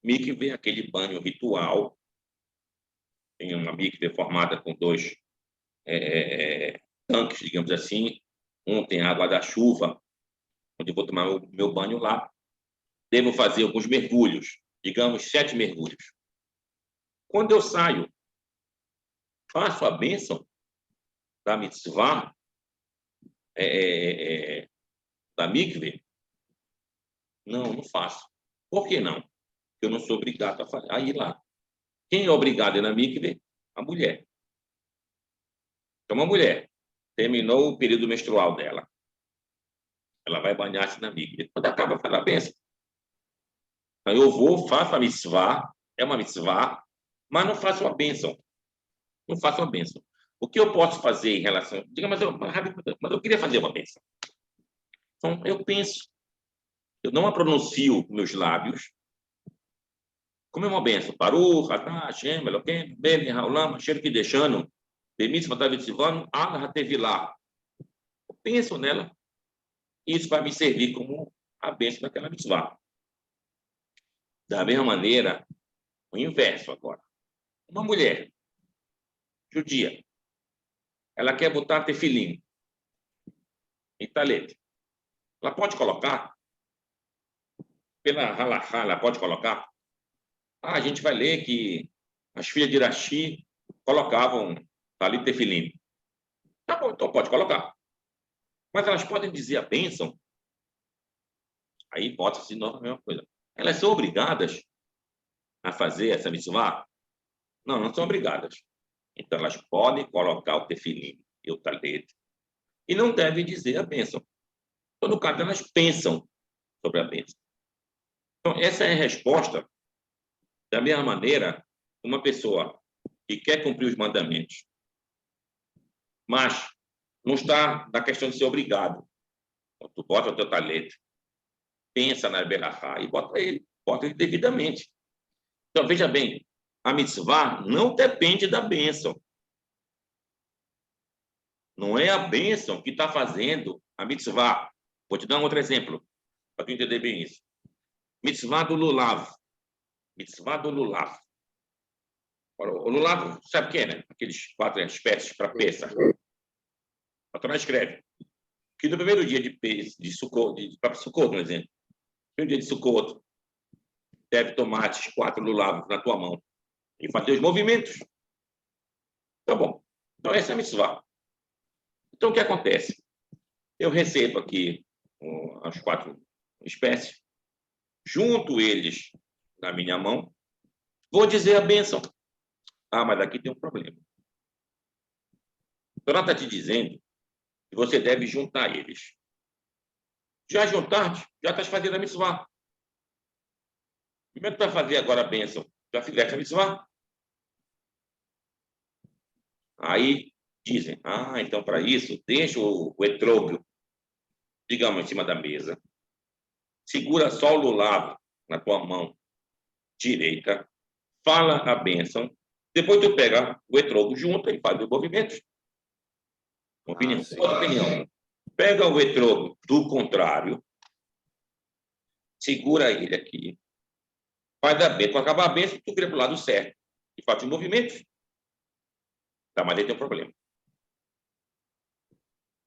S1: Mikve é aquele banho ritual. Tem uma mikve formada com 2 tanques, digamos assim. Um tem água da chuva, onde eu vou tomar o meu banho lá. Devo fazer alguns mergulhos, digamos 7 mergulhos. Quando eu saio, faço a bênção da mitzvah da mikve? Não faço. Por que não? Porque eu não sou obrigado a ir lá. Quem é obrigado a ir na mikve? A mulher. Então, uma mulher terminou o período menstrual dela. Ela vai banhar-se na mikve. Quando acaba, faz a bênção. Então, eu vou, faço a mitzvah, é uma mitzvah, mas não faço a bênção. não faço uma bênção. O que eu posso fazer em relação... Diga, mas eu queria fazer uma bênção. Então, eu penso. Eu não a pronuncio com meus lábios. Como é uma bênção. Baruch, Atah, Hashem, Eloquim, Beli, Haolam, Asher Kideshanu, Bemitz, Matav Tzivanu, Allah Tevilá. Eu penso nela. E isso vai me servir como a bênção daquela mitzvah. Da mesma maneira, o inverso agora. Uma mulher judia, ela quer botar tefilim e talete. Ela pode colocar? Pela halachá, ela pode colocar? A gente vai ler que as filhas de Irashi colocavam talit tefilim. Tá bom, então pode colocar. Mas elas podem dizer a bênção? Aí bota-se de novo a mesma coisa. Elas são obrigadas a fazer essa mitzvah? Não, não são obrigadas. Então, elas podem colocar o tefilim e o talete e não devem dizer a bênção. Então, no caso, elas pensam sobre a bênção. Então, essa é a resposta. Da mesma maneira, uma pessoa que quer cumprir os mandamentos, mas não está na questão de ser obrigado. Então, tu bota o teu talete, pensa na berachá e bota ele devidamente. Então, veja bem, a mitzvah não depende da bênção. Não é a bênção que está fazendo a mitzvah. Vou te dar um outro exemplo, para tu entender bem isso. Mitzvah do lulav. Mitzvah do lulav. O lulav, sabe o que é, né? Aqueles 4 espécies para peça. A Torá escreve que no primeiro dia de Sukkot, para Sukkot, por exemplo, no primeiro dia de Sukkot, deve tomar esses 4 lulavos na tua mão e fazer os movimentos. Tá bom. Então, essa é a mitzvah. Então, o que acontece? Eu recebo aqui as 4 espécies, junto eles na minha mão, vou dizer a bênção. Ah, mas aqui tem um problema. A Torá está te dizendo que você deve juntar eles. Já juntar, já estás fazendo a mitzvah. Primeiro tu vai fazer agora a bênção. Já fizeste a mitzvah? Aí dizem, então para isso, deixa o etrôglio, digamos, em cima da mesa. Segura só o lulav na tua mão direita. Fala a bênção. Depois tu pega o etrôglio junto e faz os movimentos. Opinião. Outra opinião. Pega o etrôglio do contrário. Segura ele aqui. Faz a bênção. Quando acabar a bênção, tu vira para o lado certo. E faz os movimentos. Tá, mas aí tem um problema.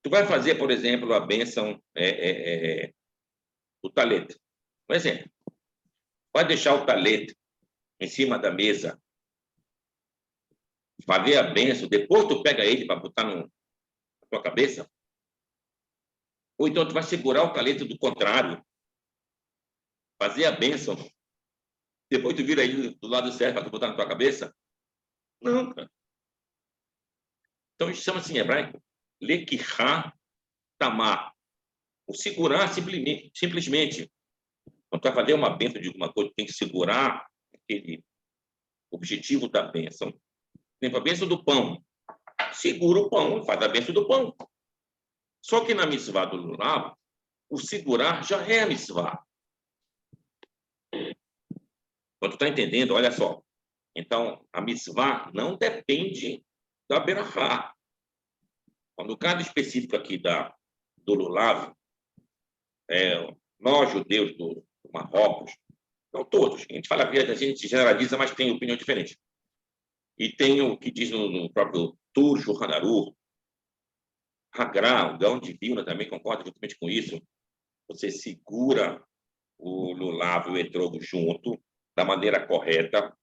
S1: Tu vai fazer, por exemplo, a bênção do talete. Por exemplo, vai deixar o talete em cima da mesa, fazer a bênção, depois tu pega ele para botar na tua cabeça? Ou então tu vai segurar o talete do contrário, fazer a bênção, depois tu vira ele do lado certo para tu botar na tua cabeça? Não, cara. Então, isso chama-se em hebraico lekichá tamá. O segurar simplesmente. Quando tu vai fazer uma bênção de alguma coisa, tem que segurar aquele objetivo da bênção. Por exemplo, a bênção do pão. Segura o pão e faz a bênção do pão. Só que na mitzvah do lulav, o segurar já é a mitzvah. Quando tu está entendendo, olha só. Então, a mitzvah não depende da berachá. No caso específico aqui do lulav, nós, judeus do Marrocos, não todos, a gente generaliza, mas tem opinião diferente. E tem o que diz no próprio Tur Shulchan Aruch, Hagra, o Gaon de Vilna também concorda justamente com isso. Você segura o lulav e o etrogo junto, da maneira correta,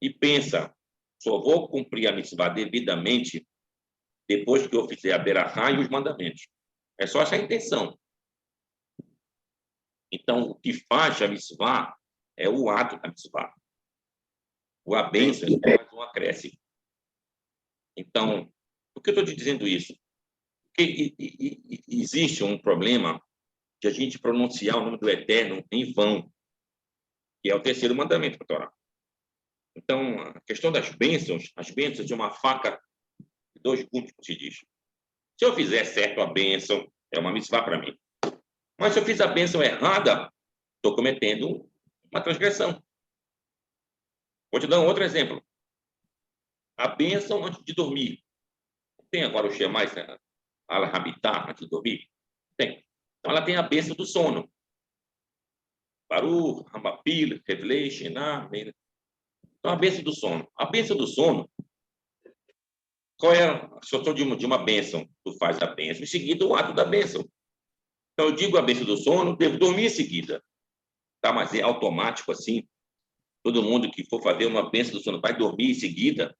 S1: e pensa, só vou cumprir a mitzvah devidamente depois que eu fizer a berachá e os mandamentos. É só essa a intenção. Então, o que faz a mitzvah é o ato da mitzvah. A bênção é mais um acréscimo. Então, por que eu estou te dizendo isso? Porque existe um problema de a gente pronunciar o nome do Eterno em vão, que é o 3º mandamento da Torá. Então, a questão das bênçãos, as bênçãos de uma faca de dois gumes, como se diz. Se eu fizer certo a bênção, é uma mitzvah para mim. Mas se eu fiz a bênção errada, estou cometendo uma transgressão. Vou te dar um outro exemplo. A bênção antes de dormir. Tem agora o Shemai, Al-Hamitah, antes de dormir? Tem. Então, ela tem a bênção do sono. Baruch, Hamapil, Revlei, Shená. Então, a bênção do sono. A bênção do sono, qual é a situação de uma bênção? Tu faz a bênção, em seguida o ato da bênção. Então, eu digo a bênção do sono, devo dormir em seguida. Tá? Mas é automático assim? Todo mundo que for fazer uma bênção do sono vai dormir em seguida?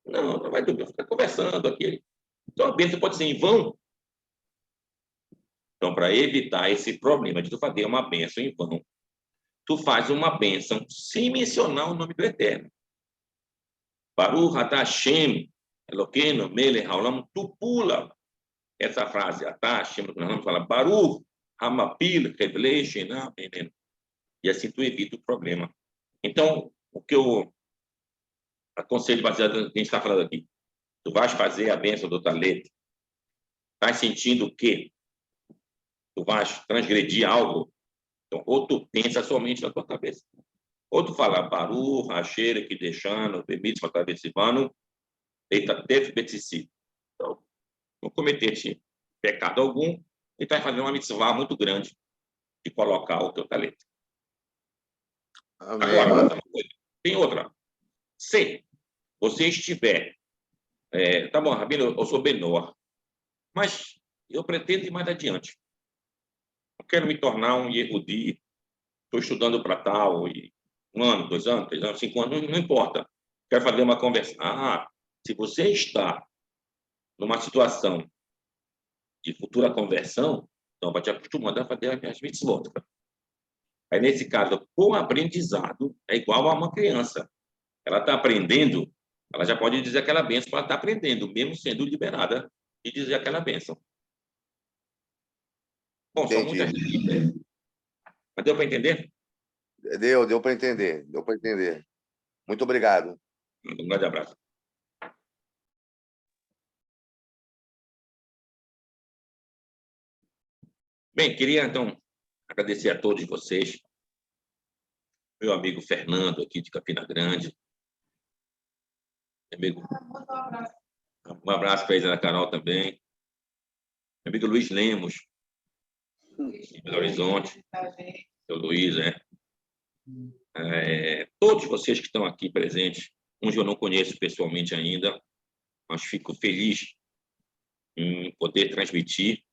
S1: Não vai dormir, fica conversando aqui. Então, a bênção pode ser em vão. Então, para evitar esse problema de tu fazer uma bênção em vão, tu faz uma bênção sem mencionar o nome do Eterno. Baruch atah Hashem, Elokeinu melech haolam, tu pula essa frase, atah Hashem, fala Baruch, Hamapil, Revlei, Shená, e assim tu evita o problema. Então, o que eu aconselho, baseado no que a gente está falando aqui, tu vais fazer a bênção do talento, estás sentindo o quê? Tu vais transgredir algo? Então, ou tu pensa somente na tua cabeça, ou tu fala Baruch, Hashem, que deixando, Bemit, Matavesivano, Eita, Tef, Betissi. Então, não cometeste pecado algum e estás fazendo uma mitzvah muito grande de colocar o teu talento.
S7: Amém.
S1: Agora, tem outra. Se você estiver... tá bom, Rabino, eu sou Benoa, mas eu pretendo ir mais adiante. Eu quero me tornar um Yehudi, estou estudando para tal, e 1 ano, 2 anos, 3 anos, 5 anos, não importa. Quero fazer uma conversa. Se você está numa situação de futura conversão, então vai te acostumando a fazer as mitzvot. Aí, nesse caso, o aprendizado é igual a uma criança. Ela está aprendendo, ela já pode dizer aquela bênção, ela está aprendendo, mesmo sendo liberada de dizer aquela bênção. Bom, são
S7: Entendi.
S1: muitas dicas. Mas deu para entender?
S7: Deu para entender, deu para entender. Muito obrigado.
S1: Um grande abraço. Bem, queria, então, agradecer a todos vocês. Meu amigo Fernando, aqui de Campina Grande. Meu amigo... Um abraço para a Isa Carol também. Meu amigo Luiz Lemos, de Belo Horizonte. Seu Luiz, todos vocês que estão aqui presentes, uns eu não conheço pessoalmente ainda, mas fico feliz em poder transmitir.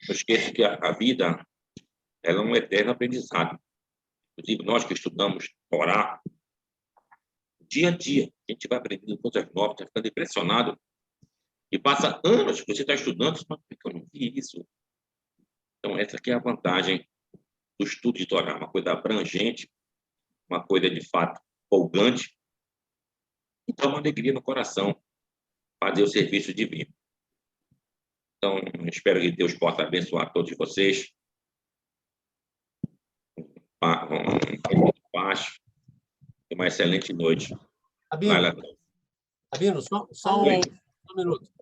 S1: Não esqueça que a vida ela é um eterno aprendizado. Inclusive, nós que estudamos Torá, dia a dia, a gente vai aprendendo coisas novas, está ficando impressionado. E passa anos que você está estudando, mas por que eu não vi isso? Então, essa aqui é a vantagem do estudo de Torá, uma coisa abrangente, uma coisa, de fato, empolgante, e dá uma alegria no coração fazer o serviço divino. Então, espero que Deus possa abençoar todos vocês. Paz e uma excelente noite.
S3: Rabino, só um minuto.